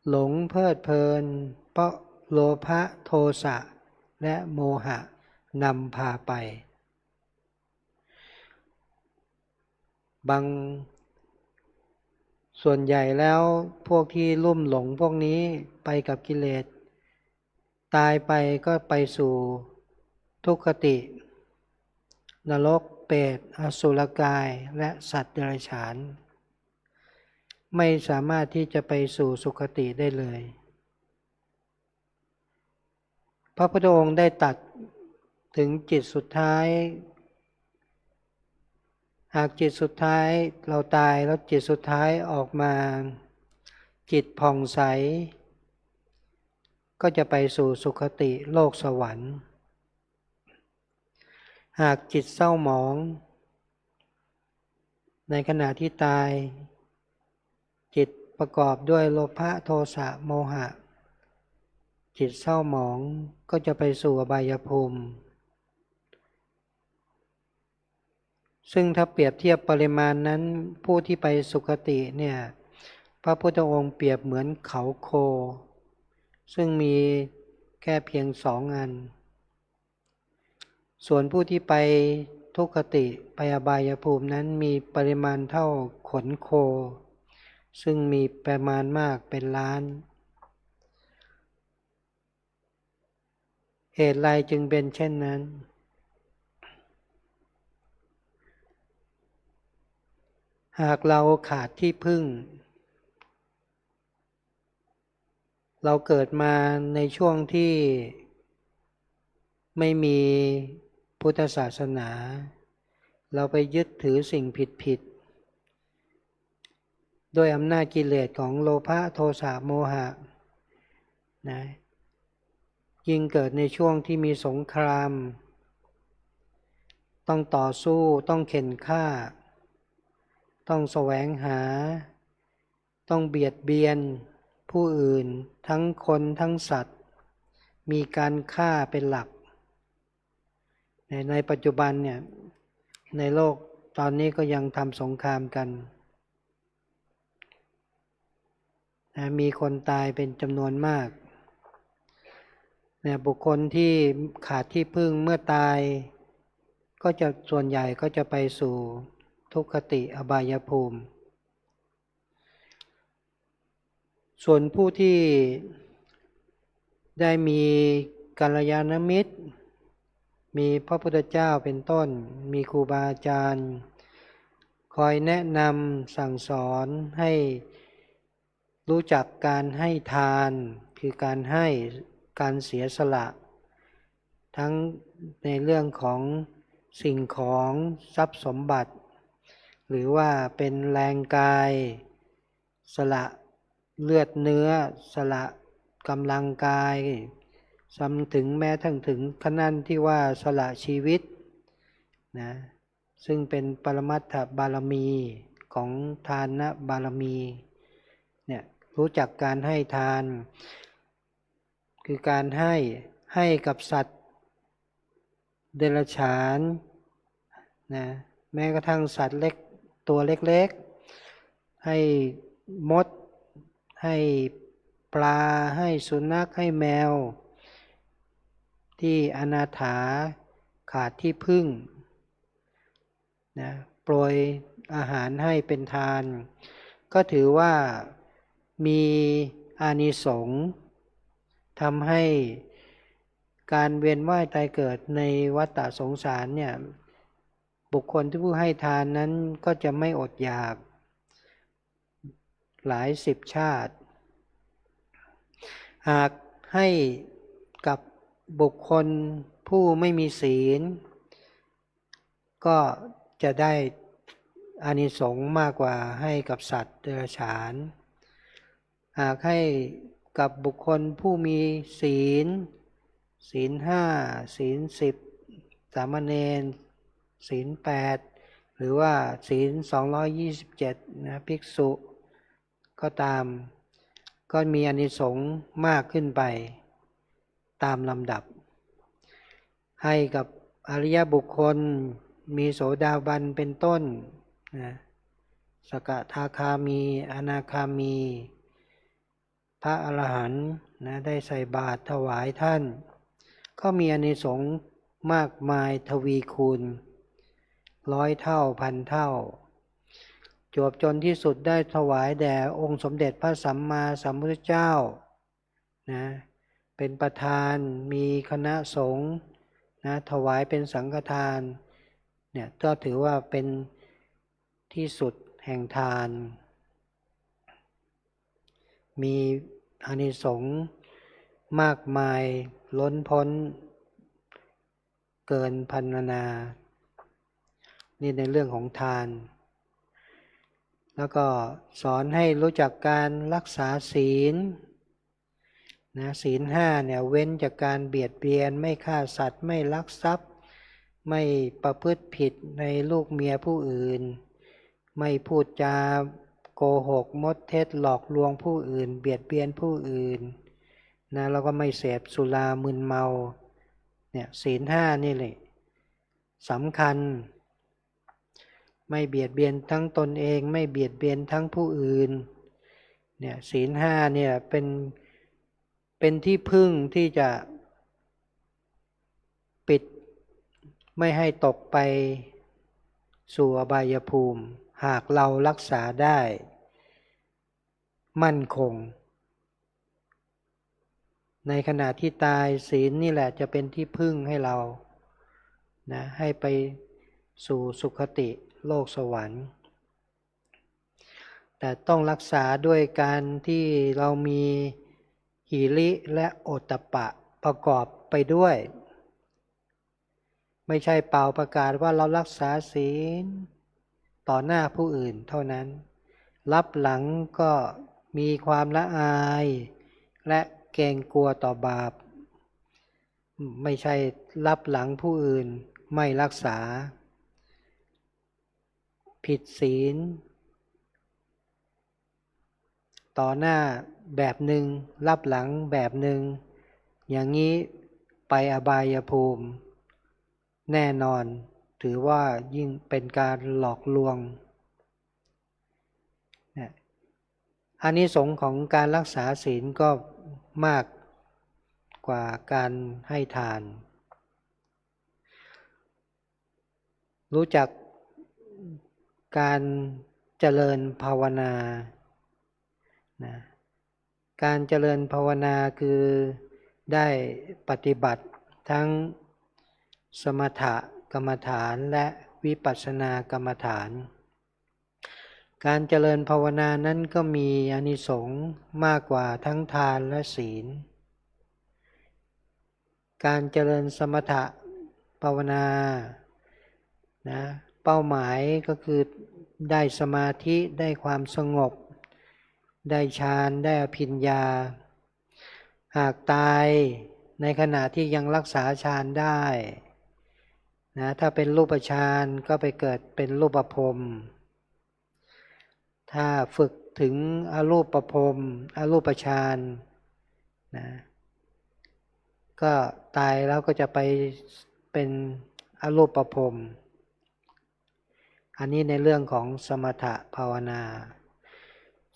หลงเพลิดเพลินเพราะโลภะโทสะและโมหะนำพาไปบางส่วนใหญ่แล้วพวกที่ลุ่มหลงพวกนี้ไปกับกิเลสตายไปก็ไปสู่ทุกขตินรกเปรตอสุรกายและสัตว์เดรัจฉานไม่สามารถที่จะไปสู่สุคติได้เลยพระพุทธองค์ได้ตรัสถึงจิตสุดท้ายหากจิตสุดท้ายเราตายแล้วจิตสุดท้ายออกมาจิตผ่องใสก็จะไปสู่สุคติโลกสวรรค์หากจิตเศร้าหมองในขณะที่ตายจิตประกอบด้วยโลภะโทสะโมหะจิตเศร้าหมองก็จะไปสู่อบายภูมิซึ่งถ้าเปรียบเทียบปริมาณนั้นผู้ที่ไปสุคติเนี่ยพระพุทธองค์เปรียบเหมือนเขาโคซึ่งมีแค่เพียง2 อันส่วนผู้ที่ไปทุกขติไปอบายภูมินั้นมีปริมาณเท่าขนโคซึ่งมีประมาณมากเป็นล้านเหตุไรจึงเป็นเช่นนั้นหากเราขาดที่พึ่งเราเกิดมาในช่วงที่ไม่มีพุทธศาสนาเราไปยึดถือสิ่งผิดโดยอำนาจกิเลสของโลภะโทสะโมหะนะยิ่งเกิดในช่วงที่มีสงครามต้องต่อสู้ต้องเข็นฆ่าต้องแสวงหาต้องเบียดเบียนผู้อื่นทั้งคนทั้งสัตว์มีการฆ่าเป็นหลักในปัจจุบันเนี่ยในโลกตอนนี้ก็ยังทำสงครามกันมีคนตายเป็นจำนวนมากบุคคลที่ขาดที่พึ่งเมื่อตายก็จะส่วนใหญ่ก็จะไปสู่ทุกขติอบายภูมิส่วนผู้ที่ได้มีกัลยาณมิตรมีพระพุทธเจ้าเป็นต้นมีครูบาอาจารย์คอยแนะนำสั่งสอนให้รู้จักการให้ทานคือการให้การเสียสละทั้งในเรื่องของสิ่งของทรัพย์สมบัติหรือว่าเป็นแรงกายสละเลือดเนื้อสละ กำลังกายซ้ำถึงแม้ทั้งถึงขนาดที่ว่าสละชีวิตนะซึ่งเป็นปรมัตถบารมีของทานบารมีเนี่ยรู้จักการให้ทานคือการให้กับสัตว์เดรัจฉานนะแม้กระทั่งสัตว์เล็กตัวเล็กๆให้มดให้ปลาให้สุนัขให้แมวที่อนาถาขาดที่พึ่งนะโปรยอาหารให้เป็นทานก็ถือว่ามีอานิสงส์ทำให้การเวียนว่ายตายเกิดในวัฏฏะสงสารเนี่ยบุคคลที่ผู้ให้ทานนั้นก็จะไม่อดอยากหลายสิบชาติหากให้กับบุคคลผู้ไม่มีศีลก็จะได้อานิสงส์มากกว่าให้กับสัตว์เดรัจฉานหากให้กับบุคคลผู้มีศีล5ศีล10สามเณรศีล8หรือว่าศีล227นะภิกษุก็ตามก็มีอานิสงส์มากขึ้นไปตามลำดับให้กับอริยบุคคลมีโสดาบันเป็นต้นนะสกทาคามีอนาคามีพระอรหันต์นะได้ใส่บาตรถวายท่านก็มีอานิสงส์มากมายทวีคูณ100 เท่าพันเท่าจวบจนที่สุดได้ถวายแด่องค์สมเด็จพระสัมมาสัมพุทธเจ้านะเป็นประธานมีคณะสงฆ์นะถวายเป็นสังฆทานเนี่ยก็ถือว่าเป็นที่สุดแห่งทานมีอานิสงส์มากมายล้นพ้นเกินพรรณนานี่ในเรื่องของทานแล้วก็สอนให้รู้จักการรักษาศีลนะศีล5เนี่ยเว้นจากการเบียดเบียนไม่ฆ่าสัตว์ไม่ลักทรัพย์ไม่ประพฤติผิดในลูกเมียผู้อื่นไม่พูดจาโกหกมดเท็จหลอกลวงผู้อื่นเบียดเบียนผู้อื่นนะแล้วก็ไม่เสพสุรามึนเมาเนี่ยศีล5นี่แหละสำคัญไม่เบียดเบียนทั้งตนเองไม่เบียดเบียนทั้งผู้อื่นเนี่ยศีล5เนี่ยเป็นที่พึ่งที่จะปิดไม่ให้ตกไปสู่อบายภูมิหากเรารักษาได้มั่นคงในขณะที่ตายศีลนี่แหละจะเป็นที่พึ่งให้เรานะให้ไปสู่สุคติโลกสวรรค์แต่ต้องรักษาด้วยการที่เรามีหิริและโอตตัปปะประกอบไปด้วยไม่ใช่เป่าประกาศว่าเรารักษาศีลต่อหน้าผู้อื่นเท่านั้นรับหลังก็มีความละอายและเกรงกลัวต่อบาปไม่ใช่รับหลังผู้อื่นไม่รักษาผิดศีลต่อหน้าแบบหนึ่งรับหลังแบบหนึ่งอย่างนี้ไปอบายภูมิแน่นอนถือว่ายิ่งเป็นการหลอกลวงอานิสงส์ของการรักษาศีลก็มากกว่าการให้ทานรู้จักการเจริญภาวนานะการเจริญภาวนาคือได้ปฏิบัติทั้งสมถกรรมฐานและวิปัสสนากรรมฐานการเจริญภาวนานั้นก็มีอานิสงส์มากกว่าทั้งทานและศีลการเจริญสมถภาวนานะเป้าหมายก็คือได้สมาธิได้ความสงบได้ฌานได้อภิญญา หากตายในขณะที่ยังรักษาฌานได้นะถ้าเป็นรูปฌานก็ไปเกิดเป็นรูปภพถ้าฝึกถึงอรูปภพอรูปฌานนะก็ตายแล้วก็จะไปเป็นอรูปภพอันนี้ในเรื่องของสมถะภาวนา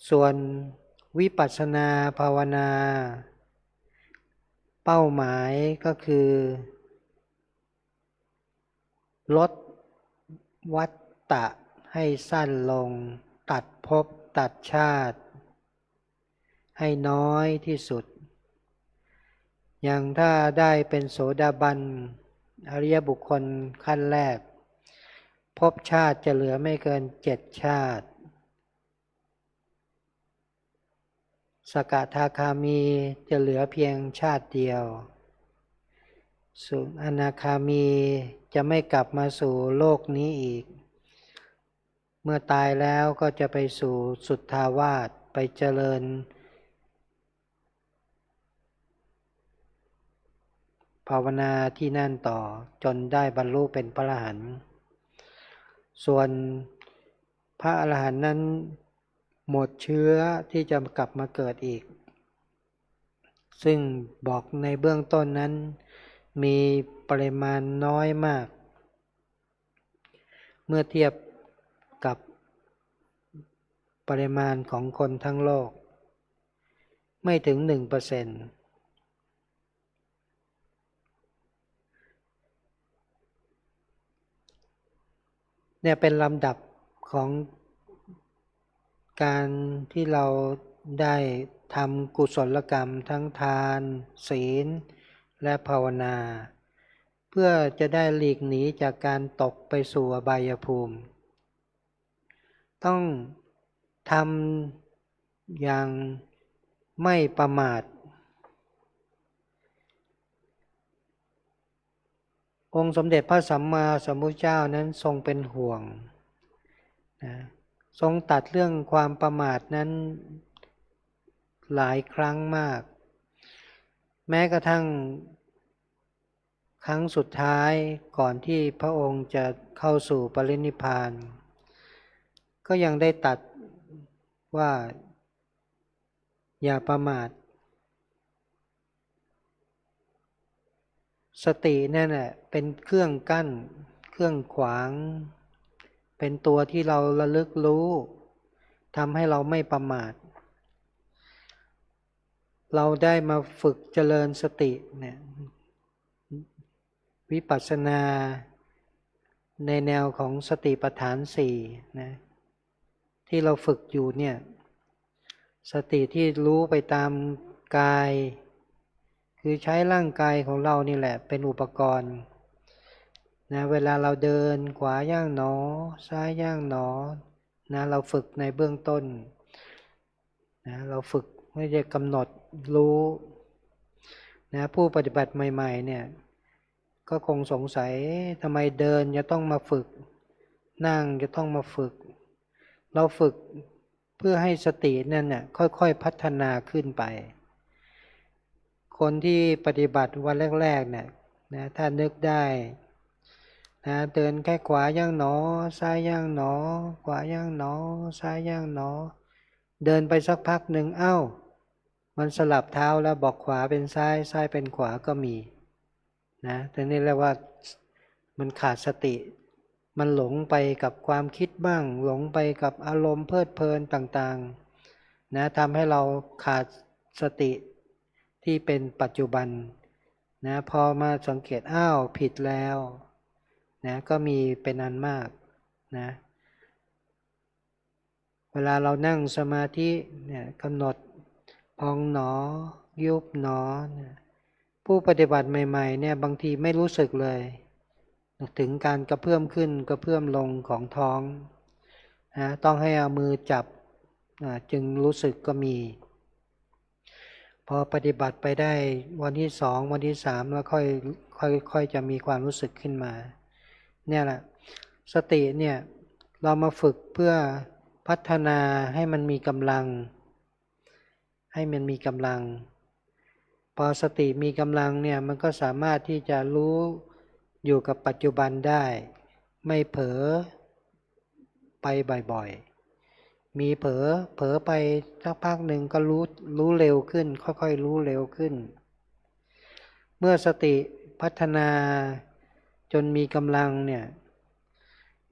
ส่วนวิปัสสนาภาวนาเป้าหมายก็คือลดวัฏฏะให้สั้นลงตัดภพตัดชาติให้น้อยที่สุดอย่างถ้าได้เป็นโสดาบันอริยบุคคลขั้นแรกภพชาติจะเหลือไม่เกิน7 ชาติสกทาคามีจะเหลือเพียงชาติเดียวส่วนอนาคามีจะไม่กลับมาสู่โลกนี้อีกเมื่อตายแล้วก็จะไปสู่สุทธาวาสไปเจริญภาวนาที่นั่นต่อจนได้บรรลุเป็นพระอรหันต์ส่วนพระอรหันต์นั้นหมดเชื้อที่จะกลับมาเกิดอีกซึ่งบอกในเบื้องต้นนั้นมีปริมาณน้อยมากเมื่อเทียบกับปริมาณของคนทั้งโลกไม่ถึง 1% เนี่ยเป็นลำดับของการที่เราได้ทำกุศลกรรมทั้งทานศีลและภาวนาเพื่อจะได้หลีกหนีจากการตกไปสู่อบายภูมิต้องทำอย่างไม่ประมาทองค์สมเด็จพระสัมมาสัมพุทธเจ้านั้นทรงเป็นห่วงนะทรงตัดเรื่องความประมาทนั้นหลายครั้งมากแม้กระทั่งครั้งสุดท้ายก่อนที่พระองค์จะเข้าสู่ปรินิพพานก็ยังได้ตัดว่าอย่าประมาทสตินั่นแหละเป็นเครื่องกั้นเครื่องขวางเป็นตัวที่เราระลึกรู้ทำให้เราไม่ประมาทเราได้มาฝึกเจริญสติเนี่ยวิปัสสนาในแนวของสติปัฏฐาน4นะที่เราฝึกอยู่เนี่ยสติที่รู้ไปตามกายคือใช้ร่างกายของเรานี่แหละเป็นอุปกรณ์นะเวลาเราเดินขวาย่างหนอซ้ายย่างหนอนะเราฝึกในเบื้องต้นนะเราฝึกไม่ได้กำหนดรู้นะผู้ปฏิบัติใหม่ๆเนี่ยก็คงสงสัยทำไมเดินจะต้องมาฝึกนั่งจะต้องมาฝึกเราฝึกเพื่อให้สตินั่นเนี่ยค่อยๆพัฒนาขึ้นไปคนที่ปฏิบัติวันแรกๆเนี่ยนะถ้านึกได้นะเดินแค่ขวาย่างหนอซ้ายย่างหนอขวาย่างหนอซ้ายย่างหนอเดินไปสักพักหนึ่งเอ้ามันสลับเท้าแล้วบอกขวาเป็นซ้ายซ้ายเป็นขวาก็มีนะแต่นี่เรียกว่ามันขาดสติมันหลงไปกับความคิดบ้างหลงไปกับอารมณ์เพลิดเพลินต่างๆนะทำให้เราขาดสติที่เป็นปัจจุบันนะพอมาสังเกตอ้าวผิดแล้วนะก็มีเป็นอันมากนะเวลาเรานั่งสมาธิเนี่ยกำหนดพองหนอยุบหนอเนี่ยผู้ปฏิบัติใหม่ๆเนี่ยบางทีไม่รู้สึกเลยถึงการกระเพื่อมขึ้นกระเพื่อมลงของท้องนะต้องให้เอามือจับจึงรู้สึกก็มีพอปฏิบัติไปได้วันที่2วันที่3แล้วค่อยจะมีความรู้สึกขึ้นมาเนี่ยแหละสติเนี่ยเรามาฝึกเพื่อพัฒนาให้มันมีกำลัง พอสติมีกำลังเนี่ยมันก็สามารถที่จะรู้อยู่กับปัจจุบันได้ไม่เผลอไปบ่อยๆมีเผลอไปสักพักหนึ่งก็รู้เร็วขึ้นค่อยๆรู้เร็วขึ้นเมื่อสติพัฒนาจนมีกำลังเนี่ย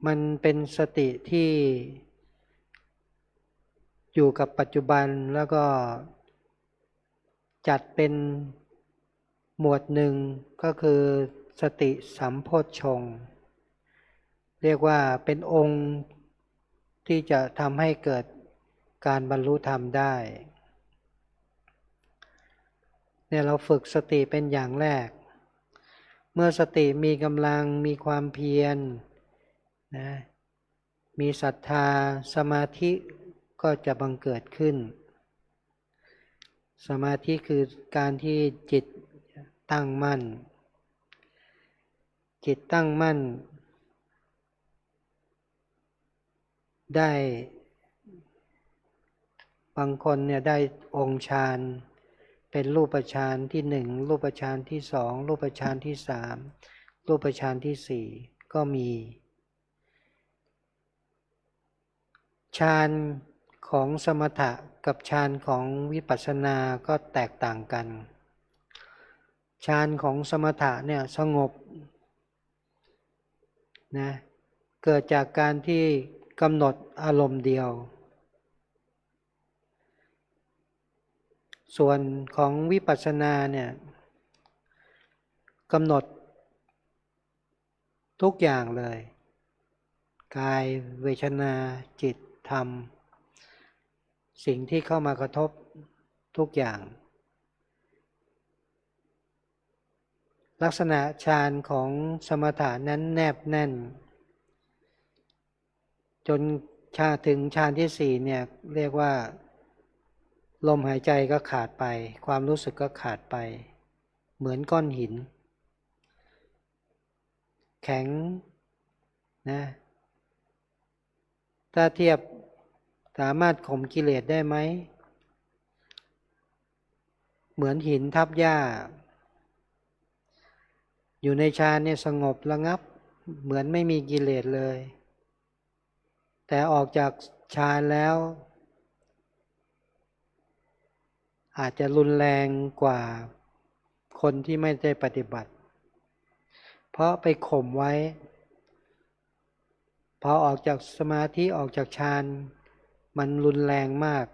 มันเป็นสติที่อยู่กับปัจจุบันแล้วก็จัดเป็นหมวดหนึ่งก็คือสติสัมโพชฌงค์เรียกว่าเป็นองค์ที่จะทำให้เกิดการบรรลุธรรมได้เนี่ยเราฝึกสติเป็นอย่างแรกเมื่อสติมีกำลังมีความเพียรนะมีศรัทธาสมาธิก็จะบังเกิดขึ้นสมาธิคือการที่จิตตั้งมั่นจิตตั้งมั่นได้บางคนเนี่ยได้องค์ฌานเป็นรูปฌานที่หนึ่งรูปฌานที่สองรูปฌานที่สามรูปฌานที่สี่ก็มีฌานของสมถะกับฌานของวิปัสสนาก็แตกต่างกันฌานของสมถะเนี่ยสงบนะเกิดจากการที่กำหนดอารมณ์เดียวส่วนของวิปัสสนาเนี่ยกำหนดทุกอย่างเลยกายเวทนาจิตธรรมสิ่งที่เข้ามากระทบทุกอย่างลักษณะฌานของสมถะนั้นแนบแน่นจนถึงฌานที่สี่เนี่ยเรียกว่าลมหายใจก็ขาดไปความรู้สึกก็ขาดไปเหมือนก้อนหินแข็งนะถ้าเทียบสามารถข่มกิเลสได้ไหมเหมือนหินทับหญ้าอยู่ในฌานเนี่ยสงบระงับเหมือนไม่มีกิเลสเลยแต่ออกจากฌานแล้วอาจจะรุนแรงกว่าคนที่ไม่ได้ปฏิบัติเพราะไปข่มไว้พอออกจากสมาธิออกจากฌานมันรุนแรงมาก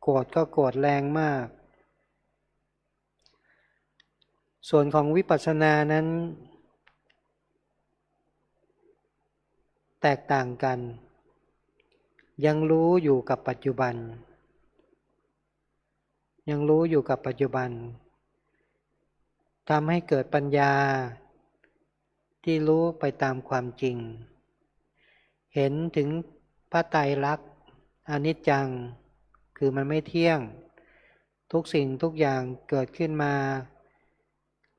โกรธก็โกรธแรงมากส่วนของวิปัสสนานั้นแตกต่างกันยังรู้อยู่กับปัจจุบันยังรู้อยู่กับปัจจุบันทำให้เกิดปัญญาที่รู้ไปตามความจริงเห็นถึงพระไตรลักษณ์อนิจจังคือมันไม่เที่ยงทุกสิ่งทุกอย่างเกิดขึ้นมา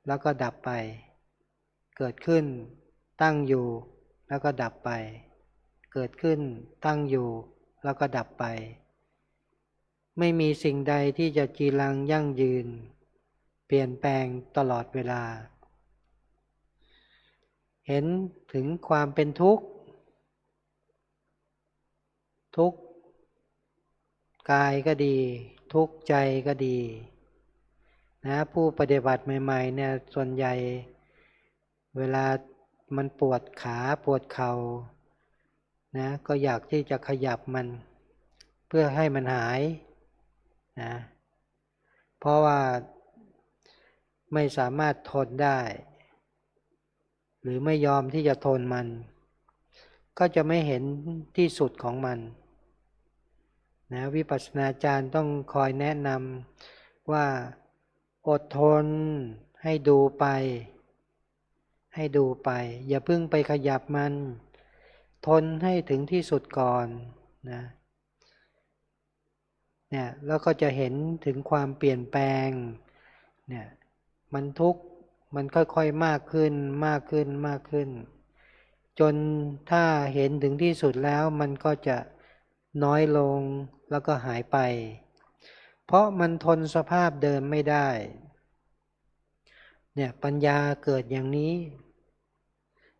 แล้วก็ดับไปเกิดขึ้นตั้งอยู่แล้วก็ดับไปเกิดขึ้นตั้งอยู่แล้วก็ดับไปไม่มีสิ่งใดที่จะจีรังยั่งยืนเปลี่ยนแปลงตลอดเวลาเห็นถึงความเป็นทุกข์ทุกข์กายก็ดีทุกข์ใจก็ดีนะผู้ปฏิบัติใหม่ๆเนี่ยส่วนใหญ่เวลามันปวดขาปวดเข่านะก็อยากที่จะขยับมันเพื่อให้มันหายนะเพราะว่าไม่สามารถทนได้หรือไม่ยอมที่จะทนมันก็จะไม่เห็นที่สุดของมันนะวิปัสสนาจารย์ต้องคอยแนะนำว่าอดทนให้ดูไปอย่าเพิ่งไปขยับมันทนให้ถึงที่สุดก่อนนะเนี่ยแล้วก็จะเห็นถึงความเปลี่ยนแปลงเนี่ยมันทุกข์มันค่อยๆมากขึ้นจนถ้าเห็นถึงที่สุดแล้วมันก็จะน้อยลงแล้วก็หายไป เพราะมันทนสภาพเดิมไม่ได้เนี่ยปัญญาเกิดอย่างนี้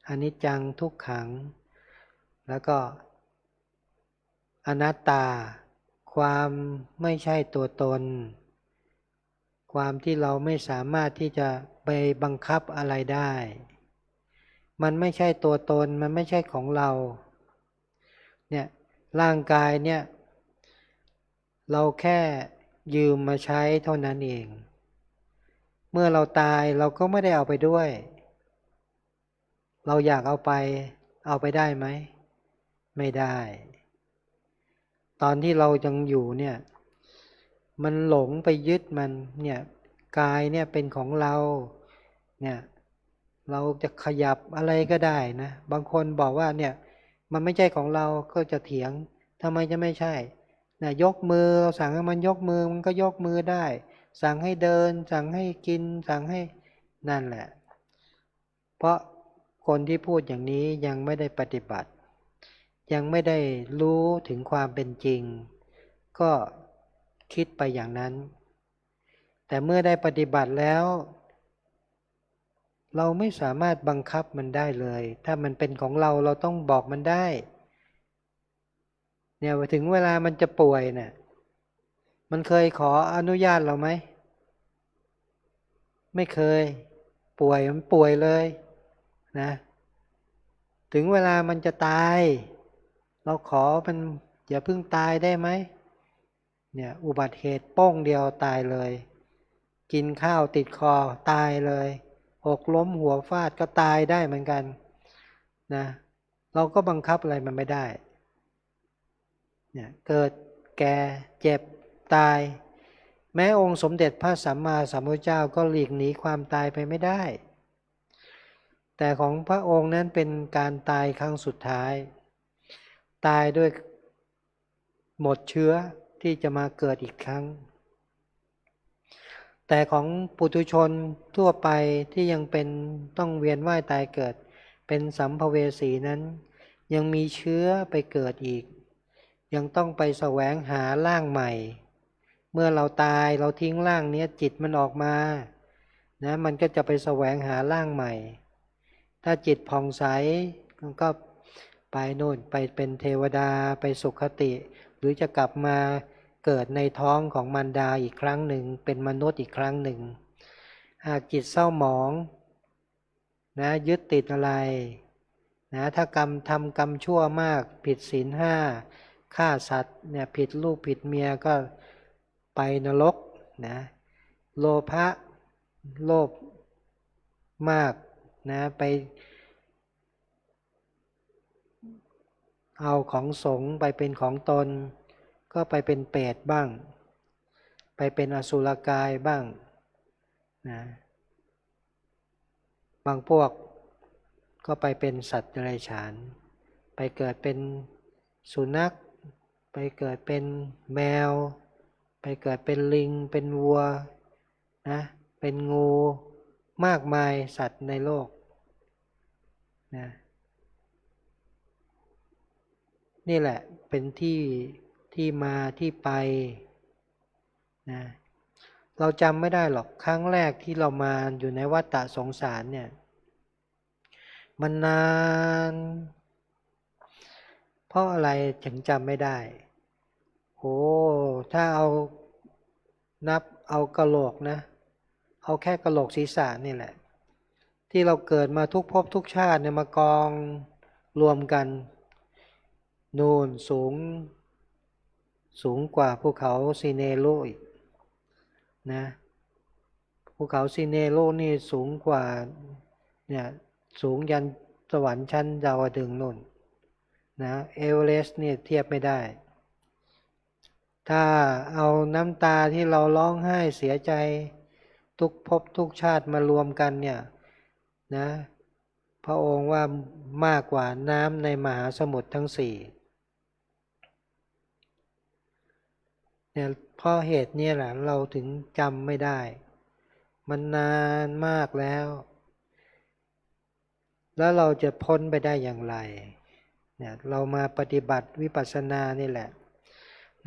อนิจจังทุกขังแล้วก็อนัตตาความไม่ใช่ตัวตนความที่เราไม่สามารถที่จะไปบังคับอะไรได้มันไม่ใช่ตัวตนมันไม่ใช่ของเราเนี่ยร่างกายเนี่ยเราแค่ยืมมาใช้เท่านั้นเองเมื่อเราตายเราก็ไม่ได้เอาไปด้วยเราอยากเอาไปได้ไหมไม่ได้ตอนที่เรายังอยู่เนี่ยมันหลงไปยึดมันเนี่ยกายเนี่ยเป็นของเราเนี่ยเราจะขยับอะไรก็ได้นะบางคนบอกว่าเนี่ยมันไม่ใช่ของเราก็จะเถียงทำไมจะไม่ใช่นะยกมือเราสั่งให้มันยกมือมันก็ยกมือได้สั่งให้เดินสั่งให้กินสั่งให้นั่นแหละเพราะคนที่พูดอย่างนี้ยังไม่ได้ปฏิบัติยังไม่ได้รู้ถึงความเป็นจริงก็คิดไปอย่างนั้นแต่เมื่อได้ปฏิบัติแล้วเราไม่สามารถบังคับมันได้เลยถ้ามันเป็นของเราเราต้องบอกมันได้เนี่ยถึงเวลามันจะป่วยเนี่ยมันเคยขออนุญาตเราไหมไม่เคยป่วยมันป่วยเลยนะถึงเวลามันจะตายเราขอมันอย่าเพิ่งตายได้ไหมเนี่ยอุบัติเหตุโป้งเดียวตายเลยกินข้าวติดคอตายเลยหกล้มหัวฟาดก็ตายได้เหมือนกันนะเราก็บังคับอะไรมันไม่ได้เนี่ยเกิดแก่เจ็บตายแม้องค์สมเด็จพระสัมมาสัมพุทธเจ้าก็หลีกหนีความตายไปไม่ได้แต่ของพระองค์นั้นเป็นการตายครั้งสุดท้ายตายด้วยหมดเชื้อที่จะมาเกิดอีกครั้งแต่ของปุถุชนทั่วไปที่ยังเป็นต้องเวียนว่ายตายเกิดเป็นสัมภเวสีนั้นยังมีเชื้อไปเกิดอีกยังต้องไปแสวงหาร่างใหม่เมื่อเราตายเราทิ้งร่างนี้จิตมันออกมานะมันก็จะไปแสวงหาร่างใหม่ถ้าจิตผ่องใสก็ไปโน่นไปเป็นเทวดาไปสุคติหรือจะกลับมาเกิดในท้องของมารดาอีกครั้งหนึ่งเป็นมนุษย์อีกครั้งหนึ่งหากจิตเศร้าหมองนะยึดติดอะไรนะถ้ากรรมทำกรรมชั่วมากผิดศีลห้าฆ่าสัตว์เนี่ยผิดลูกผิดเมียก็ไปนรกนะโลภะโลภมากนะไปเอาของสงฆ์ไปเป็นของตนก็ไปเป็นเปรตบ้างไปเป็นอสุรกายบ้างนะบางพวกก็ไปเป็นสัตว์เดรัจฉานไปเกิดเป็นสุนัขไปเกิดเป็นแมวไปเกิดเป็นลิงเป็นวัวนะเป็นงูมากมายสัตว์ในโลกนะนี่แหละเป็นที่มาที่ไปนะเราจำไม่ได้หรอกครั้งแรกที่เรามาอยู่ในวัฏฏะสงสารเนี่ยมันนานเพราะอะไรถึงจำไม่ได้โอ้ถ้าเอานับเอากะโหลกนะเอาแค่กะโหลกศีรษะนี่แหละที่เราเกิดมาทุกภพทุกชาติเนี่ยมากองรวมกันนู่นสูงกว่าภูเขาซีเนโรอีกนะภูเขาซีเนโรนี่สูงกว่าเนี่ยสูงยันสวรรค์ชั้นดาวดึงส์นู่นนะเอเวอเรสต์เนี่ยเทียบไม่ได้ถ้าเอาน้ำตาที่เราร้องไห้เสียใจทุกภพทุกชาติมารวมกันเนี่ยนะพระองค์ว่ามากกว่าน้ำในมหาสมุทรทั้งสี่เนี่ยเพราะเหตุนี้แหละเราถึงจำไม่ได้มันนานมากแล้วเราจะพ้นไปได้อย่างไรเนี่ยเรามาปฏิบัติวิปัสสนานี่แหละ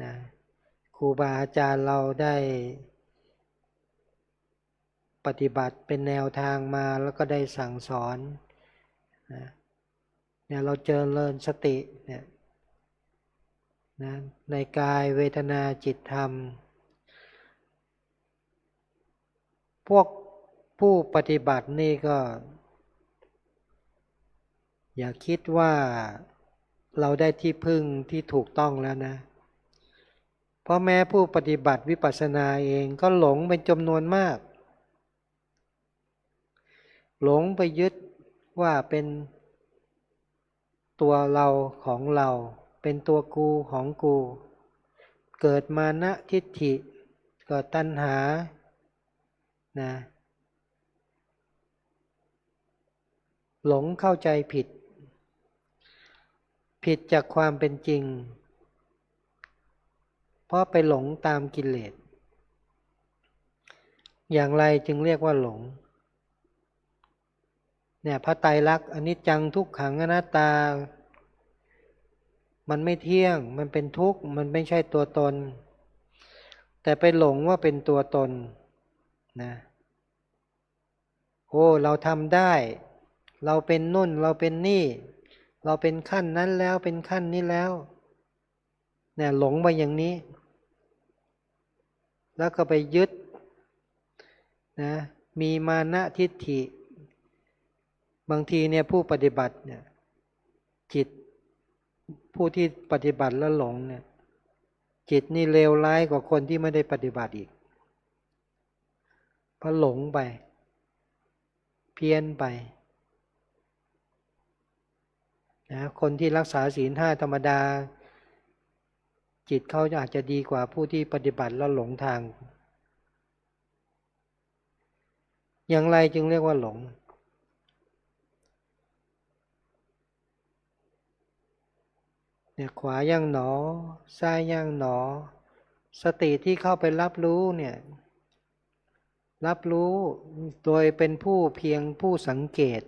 นะ ครูบาอาจารย์เราได้ปฏิบัติเป็นแนวทางมาแล้วก็ได้สั่งสอนเนี่ยเราเจริญสติเนี่ยนะในกายเวทนาจิตธรรมพวกผู้ปฏิบัตินี่ก็อย่าคิดว่าเราได้ที่พึ่งที่ถูกต้องแล้วนะเพราะแม้ผู้ปฏิบัติวิปัสสนาเองก็หลงเป็นจำนวนมากหลงไปยึดว่าเป็นตัวเราของเราเป็นตัวกูของกูเกิดมานะทิฏฐิเกิดตัณหานะหลงเข้าใจผิดจากความเป็นจริงเพราะไปหลงตามกิเลสอย่างไรจึงเรียกว่าหลงเนี่ยพระไตรลักษณ์อนิจจังทุกขังอนัตตามันไม่เที่ยงมันเป็นทุกข์มันไม่ใช่ตัวตนแต่ไปหลงว่าเป็นตัวตนนะโอ้เราทำได้เราเป็นนุ่นเราเป็นนี่เราเป็นขั้นนั้นแล้วเป็นขั้นนี้แล้วเนี่ยหลงไปอย่างนี้แล้วก็ไปยึดนะมีมานะทิฏฐิบางทีเนี่ยผู้ปฏิบัติเนี่ยจิตผู้ที่ปฏิบัติแล้วหลงเนี่ยจิตนี่เลวร้ายกว่าคนที่ไม่ได้ปฏิบัติอีกเพราะหลงไปเพี้ยนไปนะคนที่รักษาศีลห้าธรรมดาจิตเขาอาจจะดีกว่าผู้ที่ปฏิบัติแล้วหลงทางอย่างไรจึงเรียกว่าหลงเนี่ยขวาย่างหนอซ้ายย่างหนอสติที่เข้าไปรับรู้เนี่ยรับรู้โดยเป็นผู้เพียงผู้สังเกต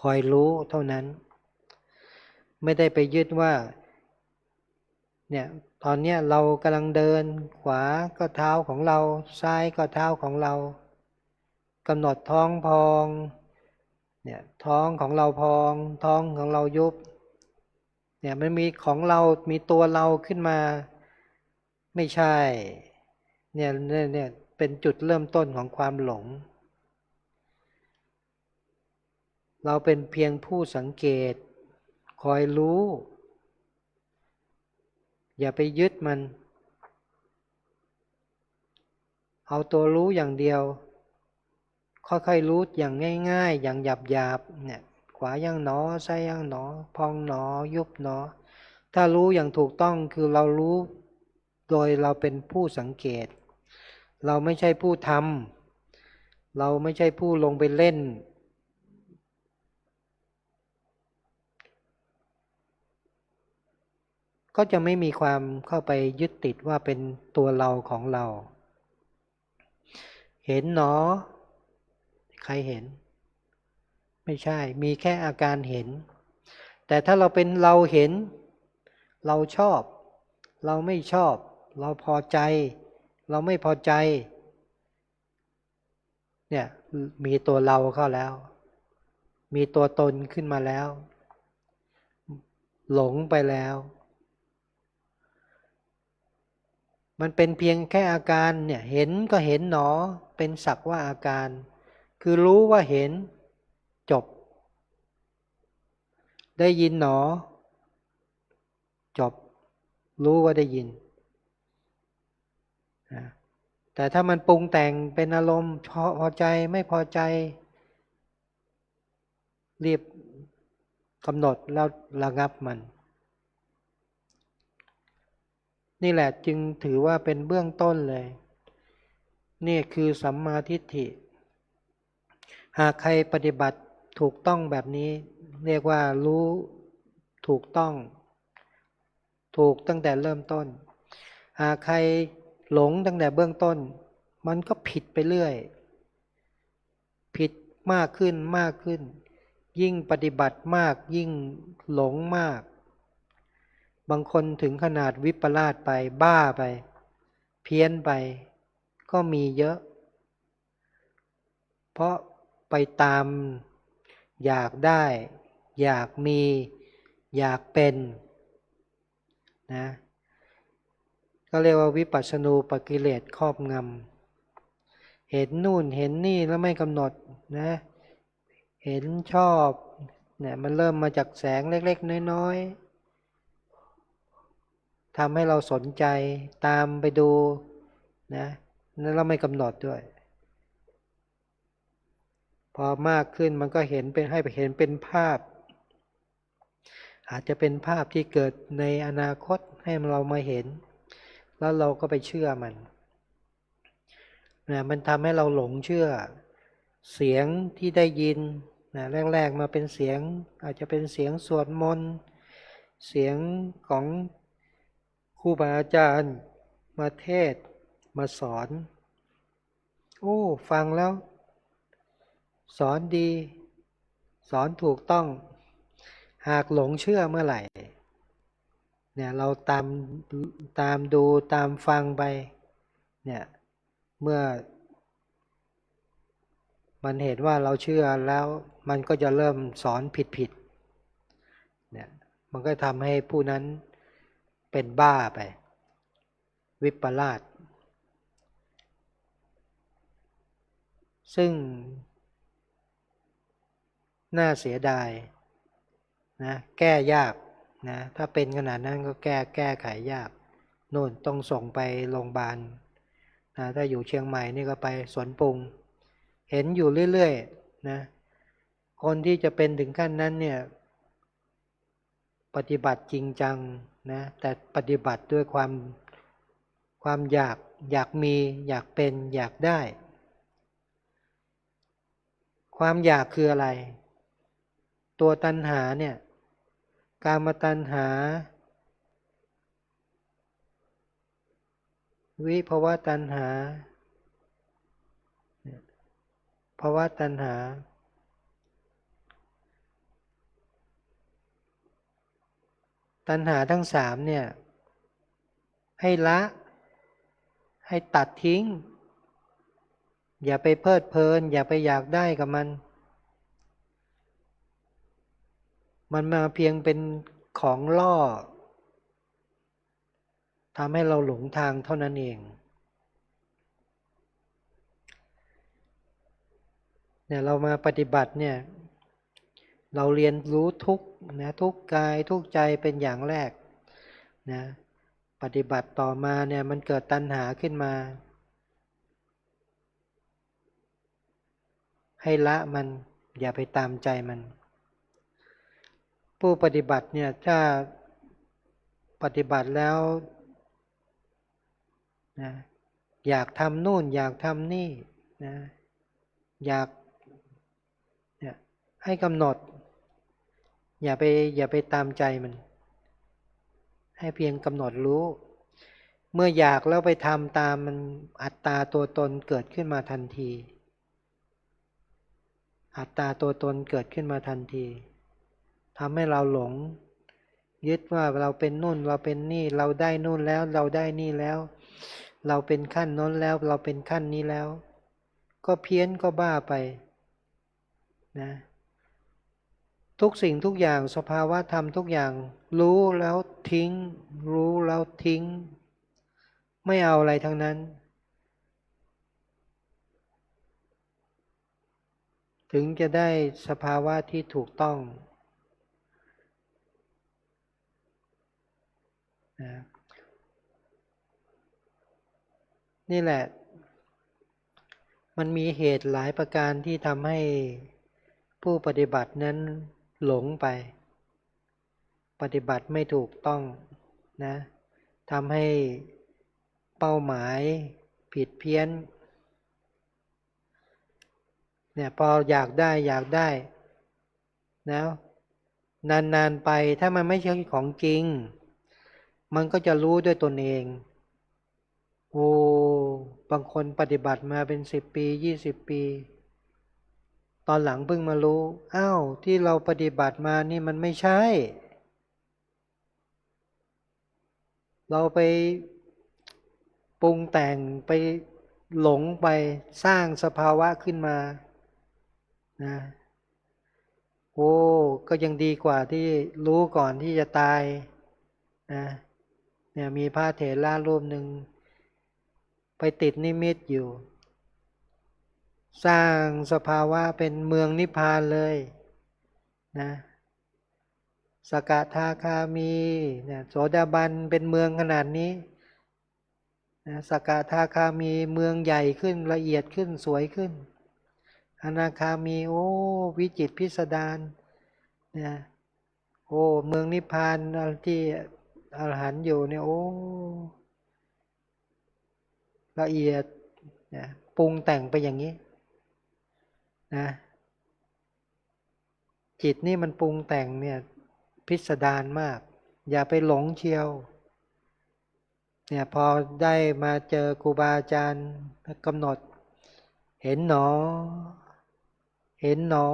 คอยรู้เท่านั้นไม่ได้ไปยึดว่าเนี่ยตอนเนี้ยเรากำลังเดินขวาก็เท้าของเราซ้ายก็เท้าของเรากำหนดท้องพองเนี่ยท้องของเราพองท้องของเรายุบเนี่ยมันมีของเรามีตัวเราขึ้นมาไม่ใช่เนี่ยเป็นจุดเริ่มต้นของความหลงเราเป็นเพียงผู้สังเกตคอยรู้อย่าไปยึดมันเอาตัวรู้อย่างเดียวค่อยๆรู้อย่างง่ายๆอย่างหยาบๆเนี่ยขวาย่างหนอซ้ายย่างหนอพองหนอยุบหนอถ้ารู้อย่างถูกต้องคือเรารู้โดยเราเป็นผู้สังเกตเราไม่ใช่ผู้ทำเราไม่ใช่ผู้ลงไปเล่นก็จะไม่มีความเข้าไปยึดติดว่าเป็นตัวเราของเราเห็นหนอใครเห็นไม่ใช่มีแค่อาการเห็นแต่ถ้าเราเป็นเราเห็นเราชอบเราไม่ชอบเราพอใจเราไม่พอใจเนี่ยมีตัวเราเข้าแล้วมีตัวตนขึ้นมาแล้วหลงไปแล้วมันเป็นเพียงแค่อาการเนี่ยเห็นก็เห็นหนอเป็นสักว่าอาการคือรู้ว่าเห็นจบได้ยินหนอจบรู้ว่าได้ยินแต่ถ้ามันปรุงแต่งเป็นอารมณ์พอใจไม่พอใจรีบกำหนดแล้วระงับมันนี่แหละจึงถือว่าเป็นเบื้องต้นเลยนี่คือสัมมาทิฏฐิหากใครปฏิบัติถูกต้องแบบนี้เรียกว่ารู้ถูกต้องถูกตั้งแต่เริ่มต้นหากใครหลงตั้งแต่เบื้องต้นมันก็ผิดไปเรื่อยผิดมากขึ้นมากขึ้นยิ่งปฏิบัติมากยิ่งหลงมาก บางคนถึงขนาดวิปลาสไปบ้าไปเพี้ยนไปก็มีเยอะเพราะไปตามอยากได้อยากมีอยากเป็นนะก็เรียกว่าวิปัสสนูปกิเลสครอบงำเห็นนู่นเห็นนี่แล้วไม่กำหนดนะเห็นชอบเนี่ยมันเริ่มมาจากแสงเล็กๆน้อยๆทำให้เราสนใจตามไปดูนะแล้วเราไม่กำหนดด้วยพอมากขึ้นมันก็เห็นเป็นให้ไปเห็นเป็นภาพอาจจะเป็นภาพที่เกิดในอนาคตให้เรามาเห็นแล้วเราก็ไปเชื่อมันนะมันทำให้เราหลงเชื่อเสียงที่ได้ยินนะแรกๆมาเป็นเสียงอาจจะเป็นเสียงสวดมนต์เสียงของครูบาอาจารย์มาเทศน์มาสอนโอ้ฟังแล้วสอนดีสอนถูกต้องหากหลงเชื่อเมื่อไหร่เนี่ยเราตามดูตามฟังไปเนี่ยเมื่อมันเห็นว่าเราเชื่อแล้วมันก็จะเริ่มสอนผิดเนี่ยมันก็ทำให้ผู้นั้นเป็นบ้าไปวิปลาสซึ่งน่าเสียดายนะแก้ยากนะถ้าเป็นขนาดนั้นก็แก้ไขยากโน่นต้องส่งไปโรงพยาบาลนะถ้าอยู่เชียงใหม่นี่ก็ไปสวนปรุงเห็นอยู่เรื่อยๆนะคนที่จะเป็นถึงขั้นนั้นเนี่ยปฏิบัติจริงจังนะแต่ปฏิบัติด้วยความอยากมีอยากเป็นอยากได้ความอยากคืออะไรตัวตัณหาเนี่ยกามตัณหาวิภวตัณหาภวตัณหาตัณหาทั้งสามเนี่ยให้ละให้ตัดทิ้งอย่าไปเพลิดเพลินอย่าไปอยากได้กับมันมาเพียงเป็นของล่อทำให้เราหลงทางเท่านั้นเองเนี่ยเรามาปฏิบัติเนี่ยเราเรียนรู้ทุกนะทุกกายทุกใจเป็นอย่างแรกนะปฏิบัติต่อมาเนี่ยมันเกิดตัณหาขึ้นมาให้ละมันอย่าไปตามใจมันผู้ปฏิบัติเนี่ยถ้าปฏิบัติแล้วนะอยากทำนู่นอยากทำนี่นะอยากเนี่ยให้กำหนดอย่าไปตามใจมันให้เพียงกำหนดรู้เมื่ออยากแล้วไปทำตามมันอัตตาตัวตนเกิดขึ้นมาทันทีอัตตาตัวตนเกิดขึ้นมาทันทีทำให้เราหลงยึดว่าเราเป็นนู่นเราเป็นนี่เราได้นู่นแล้วเราได้นี่แล้วเราเป็นขั้นนั้นแล้วเราเป็นขั้นนี้แล้วก็เพี้ยนก็บ้าไปนะทุกสิ่งทุกอย่างสภาวะธรรมทุกอย่างรู้แล้วทิ้งรู้แล้วทิ้งไม่เอาอะไรทั้งนั้นถึงจะได้สภาวะที่ถูกต้องนะนี่แหละมันมีเหตุหลายประการที่ทำให้ผู้ปฏิบัตินั้นหลงไปปฏิบัติไม่ถูกต้องนะทำให้เป้าหมายผิดเพี้ยนเนี่ยพออยากได้นะนานๆไปถ้ามันไม่ใช่ของจริงมันก็จะรู้ด้วยตนเองโอ้บางคนปฏิบัติมาเป็น10 ปี20 ปีตอนหลังเพิ่งมารู้อ้าวที่เราปฏิบัติมานี่มันไม่ใช่ เราไปปรุงแต่งไปหลงไปสร้างสภาวะขึ้นมานะโอ้ก็ยังดีกว่าที่รู้ก่อนที่จะตายนะเนี่ยมีพระเถระรูปหนึ่งไปติดนิมิตอยู่สร้างสภาวะเป็นเมืองนิพพานเลยนะสกทาคามีเนี่ยโสดาบันเป็นเมืองขนาดนี้นะสกทาคามีเมืองใหญ่ขึ้นละเอียดขึ้นสวยขึ้นอนาคามีโอ้วิจิตรพิสดารเนี่ยโอ้เมืองนิพพานที่อรหันต์อยู่เนี่ยโอ้ละเอียดนะปรุงแต่งไปอย่างนี้นะจิตนี่มันปรุงแต่งเนี่ยพิสดารมากอย่าไปหลงเชียวเนี่ยพอได้มาเจอครูบาอาจารย์กำหนดเห็นหนอเห็นหนอ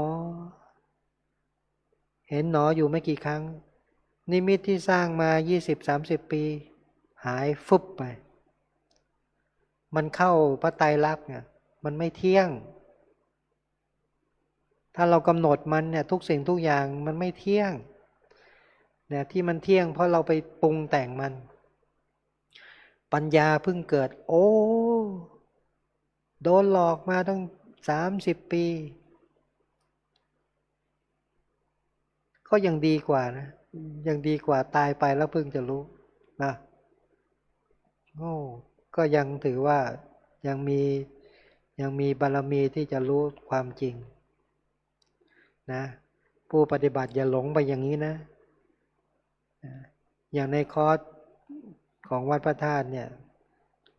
เห็นหนออยู่ไม่กี่ครั้งนิมิตที่สร้างมา 20-30 ปีหายฟุบไปมันเข้าพระไตรลักษณ์เนี่ยมันไม่เที่ยงถ้าเรากำหนดมันเนี่ยทุกสิ่งทุกอย่างมันไม่เที่ยงเนี่ยที่มันเที่ยงเพราะเราไปปรุงแต่งมันปัญญาเพิ่งเกิดโอ้โดนหลอกมาตั้ง30 ปีก็ยังดีกว่านะยังดีกว่าตายไปแล้วเพิ่งจะรู้นะโอ้ก็ยังถือว่ายังมีบารมีที่จะรู้ความจริงนะผู้ปฏิบัติอย่าหลงไปอย่างนี้นะอย่างในคอร์สของวัดพระธาตุเนี่ย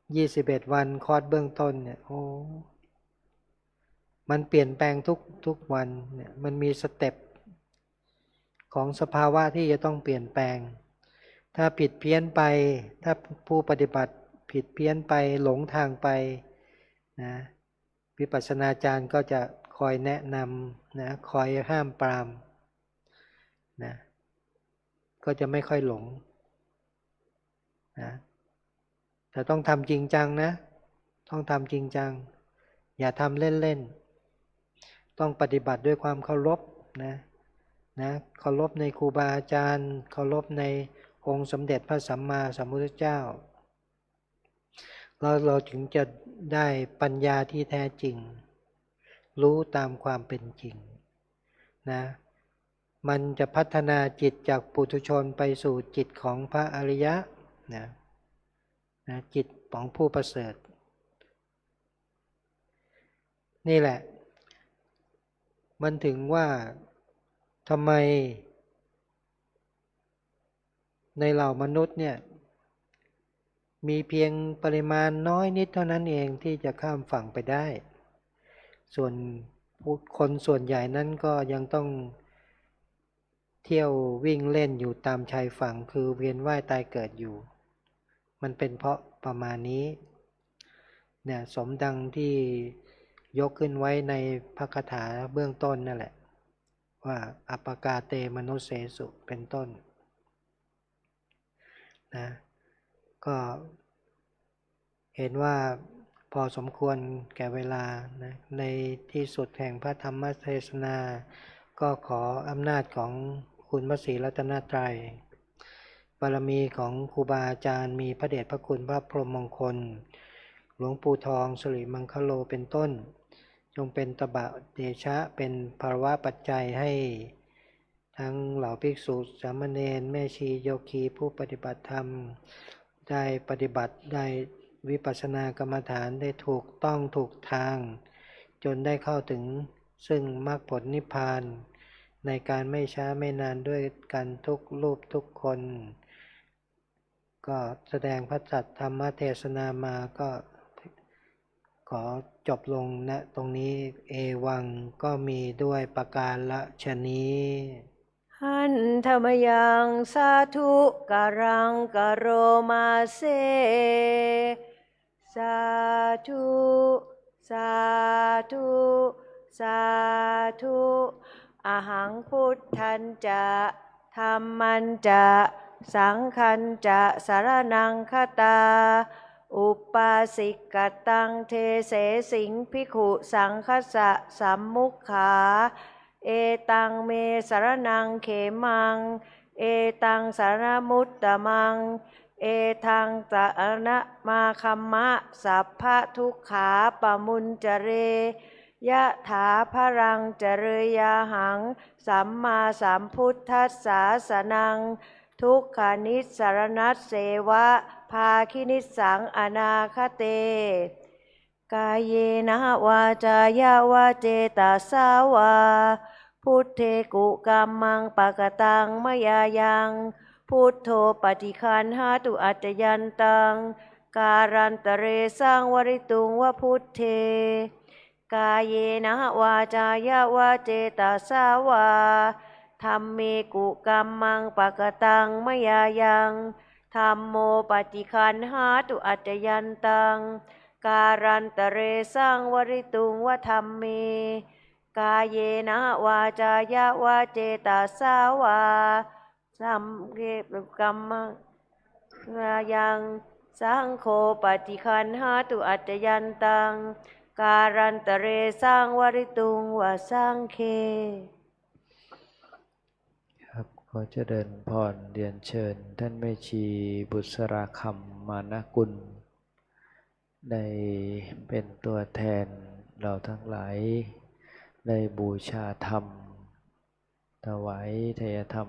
21 วันคอร์สเบื้องต้นเนี่ยโอ้มันเปลี่ยนแปลงทุกวันเนี่ยมันมีสเต็ปของสภาวะที่จะต้องเปลี่ยนแปลงถ้าผิดเพี้ยนไปถ้าผู้ปฏิบัติผิดเพี้ยนไปหลงทางไปนะวิปัสสนาจารย์ก็จะคอยแนะนำนะคอยห้ามปรามนะก็จะไม่ค่อยหลงนะแต่ต้องทำจริงจังนะต้องทำจริงจังอย่าทำเล่นๆต้องปฏิบัติด้วยความเคารพนะเคารพในครูบาอาจารย์เคารพในองค์สมเด็จพระสัมมาสัมพุทธเจ้าเราถึงจะได้ปัญญาที่แท้จริงรู้ตามความเป็นจริงนะมันจะพัฒนาจิตจากปุถุชนไปสู่จิตของพระอริยะนะจิตของผู้ประเสริฐนี่แหละมันถึงว่าทำไมในเหล่ามนุษย์เนี่ยมีเพียงปริมาณน้อยนิดเท่านั้นเองที่จะข้ามฝั่งไปได้ส่วนคนส่วนใหญ่นั้นก็ยังต้องเที่ยววิ่งเล่นอยู่ตามชายฝั่งคือเวียนว่ายตายเกิดอยู่มันเป็นเพราะประมาณนี้เนี่ยสมดังที่ยกขึ้นไว้ในพระคาถาเบื้องต้นนั่นแหละว่าอัปปกาเตมนุสเสสุเป็นต้นนะก็เห็นว่าพอสมควรแก่เวลานะในที่สุดแห่งพระธรรมเทศนาก็ขออำนาจของคุณพระศรีรัตนตรัยบารมีของครูบาอาจารย์มีพระเดชพระคุณพระพรหมมงคลหลวงปู่ทองสิริมังคโลเป็นต้นจงเป็นตบะเดชะเป็นภาวะปัจจัยให้ทั้งเหล่าภิกษุสามเณรแม่ชีโยคีผู้ปฏิบัติธรรมได้ปฏิบัติได้วิปัสสนากรรมฐานได้ถูกต้องถูกทางจนได้เข้าถึงซึ่งมรรคผลนิพพานในการไม่ช้าไม่นานด้วยกันทุกรูปทุกคนก็แสดงพระสัทธรรมเทศนามาก็ขอจบลงณตรงนี้เอวังก็มีด้วยประการละชนี้หันธรรมยังสาธุการังกโรมาเซสาธุสาธุสาธุอหังพุทธันจะธัมมัญจะ สังคัญจะสารนังคตาอุปาสิกตังเทเสสิงภิกขุสังคสะสัมมุขขาเอตังเมสารนังเขมังเอตังสารมุตตมังเอทังสารมาคัมมะสัพพะทุกขาปมุญจเรยะถาพรังจเรยาหังสัมมาสัมพุทธัสสะสนังทุกขานิสรณัสเสวะภาคินิสังอนาคเตกายเยนะวาจายาวาเจตาสาวาพุทเทกุกัมมังปะกตังมยายังพุทโธปฏิคันหาตุอัจจยันตังการันตเรสังวริตุงวะพุทเทกายเยนะวาจายาวาเจตาสาวาธัมเมกุกัมมังปะกตังมยายังธัมโมปฏิคันหาตุอัจจยันตังการันตเรสังวริตุงวะธัมเมกายเยนะวาจายาวาเจตาสาวาสัมเกปุกัมมังรายังสังโฆปฏิคันหาตุอัจจยันตังการันตเรสังวริตุงวะสังเคครับขอเจริญพรเรียนเชิญท่านแม่ชีบุษราคำมานะกุลได้เป็นตัวแทนเราทั้งหลายได้บูชาธรรมถวายทายธรรม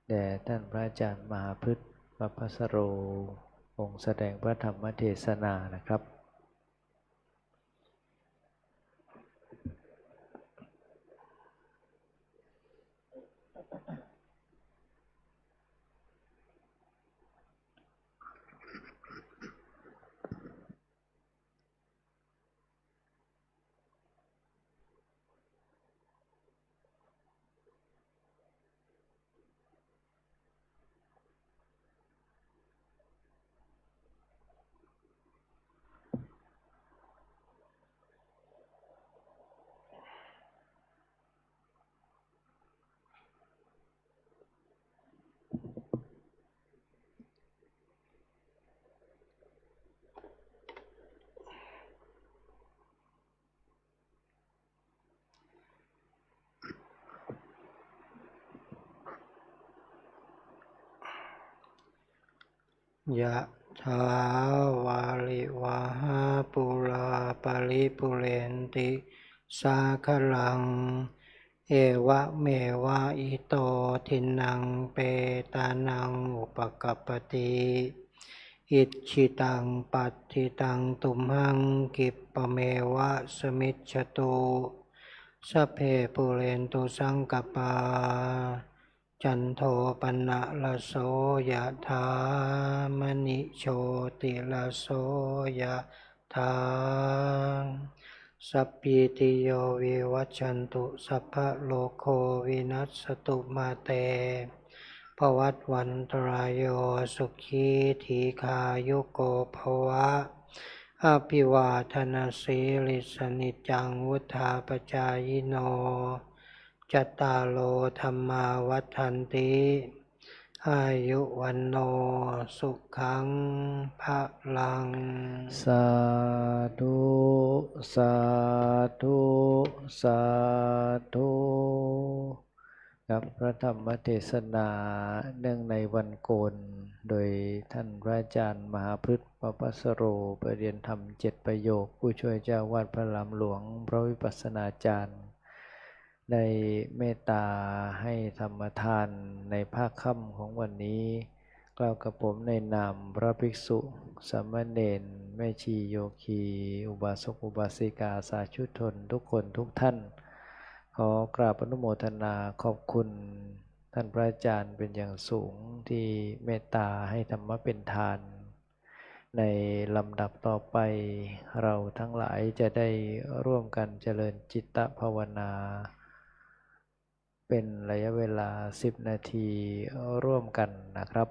แด่ท่านพระอาจารย์มหาพฤกษ์วัพสโรองค์แสดงพระธรรมเทศนานะครับยะถาวาลิวาหาปุราปาริปุเรนติสาคลังเอวะเมวะอิโตทินังเปตานังอุปกัปปติอิชิตังปัตติตังตุมหังกิปปะเมวะสมิจฉตุสัพเพปุเรนตุสังกปาจันโทปนะละโสยะถามณิโชติละโสยะถาสัพพิติโยวิวัชชันตุสัพพะโลกโควินัสสตุมาเตภวัตวันตรายโยสุขีทีคายุโกภวะอภิวาทนาสีลิสนิจังวุธาปจายโนจัตตารโลธรรมาวัฏันติอายุวันโนสุขังภะลังสาธุสาธุสาธุกับพระธรรมเทศนาเนื่องในวันโกนโดยท่านพระอาจารย์มหาพฤกษ์วัพสโรไปเรียนธรรม7ประโยคผู้ช่วยเจ้าวาดพระรามหลวงพระวิปัสสนาจารย์ได้เมตตาให้ธรรมทานในภาคค่ำของวันนี้กล่าวกับผมในนามพระภิกษุสามเณรแม่ชีโยคีอุบาสกอุบาสิกาสาธุชนทุกคนทุกท่านขอกราบอนุโมทนาขอบคุณท่านพระอาจารย์เป็นอย่างสูงที่เมตตาให้ธรรมะเป็นทานในลำดับต่อไปเราทั้งหลายจะได้ร่วมกันเจริญจิตตภาวนาเป็นระยะเวลา10 นาทีร่วมกันนะครับ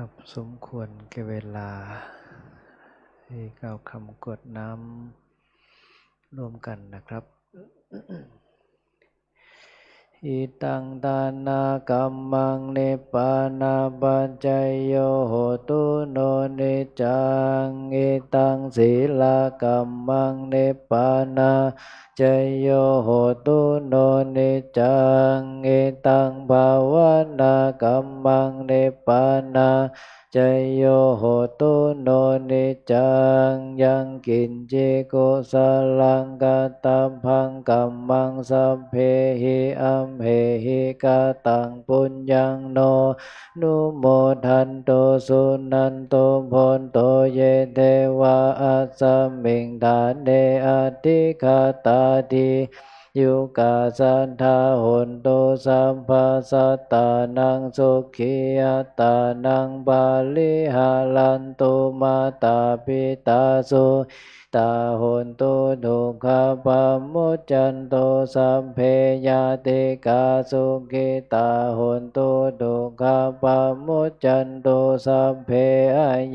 ครับสมควรแก่เวลาที่กล่าวคำกรวดน้ำร่วมกันนะครับ อิตังทานากัมมังนิปปานาปัจจยโยโหตุโนนิจังอิตังศีลกัมมังนิปปานาจยโยโหตุโนนิจังอิตังภาวนากัมมังนิปปานาจยโยโหตุโนนิจังยังกินจิกุสลังกตัมพังกัมมังสัพเพหิอัมเหหิกตังปุญญังโนนุโมทันโตสุนันโตพนโตเยเทวะอัสสมิงทานเนอติคาตาติยุกาสันทาหนโตสัมภาสัตตานังสุขีอัตตานังบาลิหาลันตุมาตาปิตาสุตาหนตุทุกขปามุจจันโตสัมเพยติกาสุขิตาหนตุทุกขปามุจจันโตสัมเพ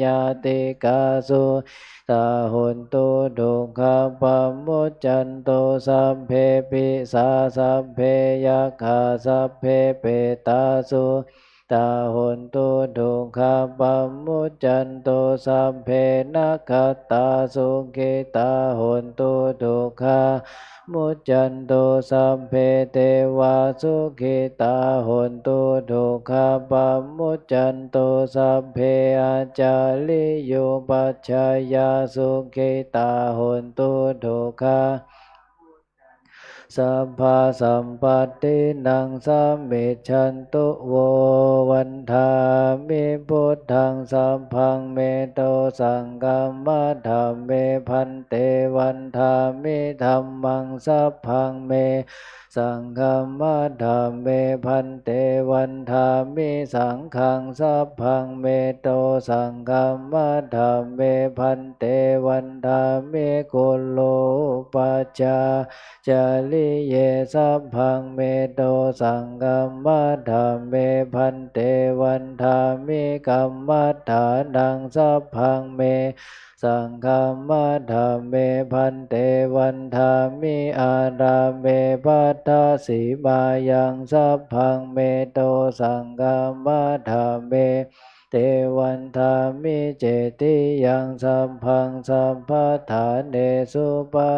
ยติกาสุตาหนตุทุกขปามุจจันโตสัมเพปิสาสัมเพยัคขาสัพเพเปตาสุตาหนตุทุกขปามุจจันโตสัมเพนัคขตาสุขิตาหนตุทุกขมุจจันโตสัมเพเทวาสุขิตาหนตุทุกขปามุจจันโตสัพเพอาจาลิโยปัชฌายาสุขิตาหนตุทุกขสัพพะสัมปตินังสัมมิชันตุโววันธามิพุทธังสัพพังเมโตสังฆัมมะธัมเมพันเตวันธามิธัมมังสัพพังเมสังฆัมมะธัมเมพันเตวันธามิสังฆังสัพพังเมโตสังฆัมมะธัมเมพันเตวันธามิกุลโลปัจจาจาริเยสัพพังเมโตสังฆัมมะธัมเมพันเตวันธามิกัมมัฏฐานังสัพพังเมสังฆัมมะธัมเมพันเตวันธามิอาราเมภัตถสีมายังสัพพังเมโตสังฆัมมะธัมเมเตวันธามิเจติยังสัพพังสัพพะทาเนสุปา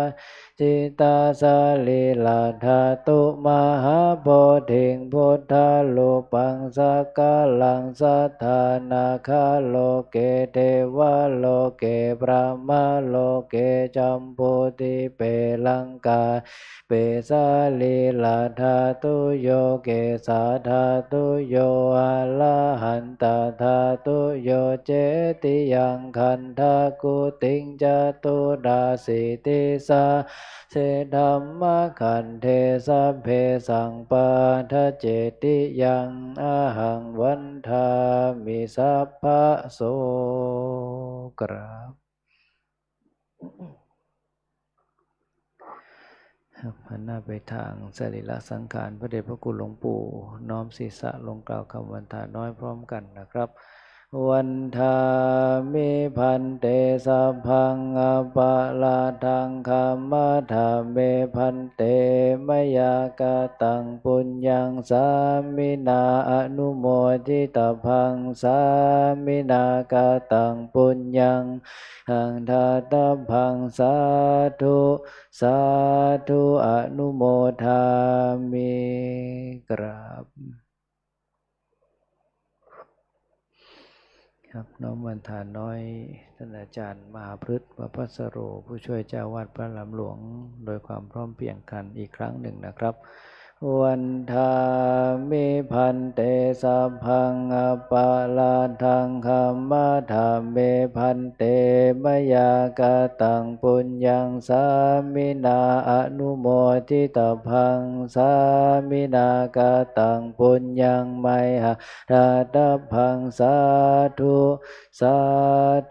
จิตาสาลีลาธาตุมหาโพธิงพุทธาลูปังสักกาลังสัทธานาคาโลเกเทวะโลเกพระมะโลเกจัมปุติเปลังกาเปสาลีลาธาตุโยเกสาธาตุโยอะระหันตธาตุโยเจติยังคันธากุติงจตุราสิติสาเสธัมมะขันเทสัพเพสังปาทะเจติยังอาหังวันทามิสัพพะโสกราบหันหน้าไปทางสรีระสังขารพระเดชพระคุณหลวงปู่น้อมศีรษะลงกล่าวคำวันทาน้อยพร้อมกันนะครับวันทามิพันเตสัพพังอปะลาทังคัมมะธาเมพันเตมยากตังปุญญังสามินาอนุโมทิตพังสามินากตังปุญญังหังทาตพังสาธุสาธุอนุโมทามิกราบครับน้อมวันทานน้อยท่านอาจารย์มหาพฤกษ์วัดพัสโรผู้ช่วยเจ้าวาดพระลำหลวงโดยความพร้อมเพรียงกันอีกครั้งหนึ่งนะครับวันทามิพันเตสัพพังอปะลาทังคัมมะธาเมพันเตมยากตังปุญญังสามินาอนุโมทิตพังสามินากตังปุญญังไมหะทาตพังสาธุสา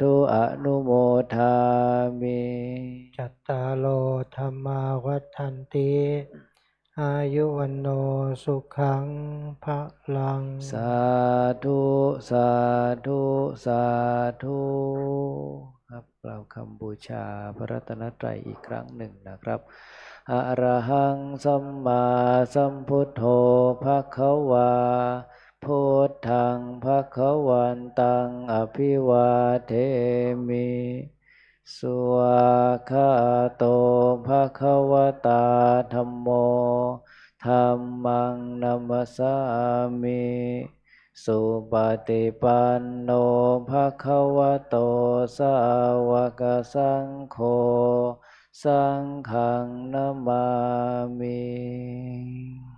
ธุอนุโมทามิจัตตาโลธรรมาวัฏันติ อายุวันโนสุขังภะลัง สาธุสาธุสาธุครับกล่าวคำบูชาพระรัตนตรัยอีกครั้งหนึ่งนะครับอะระหังสัมมาสัมพุทโธภคะวาพุทธังภคะวันตังอภิวาเทมิสุขะโตภคะวตาธัมโมธัมมังนัมสสามิสุปฏิปันโนภะคะวะโตสาวกสังโฆสังฆังนามามิ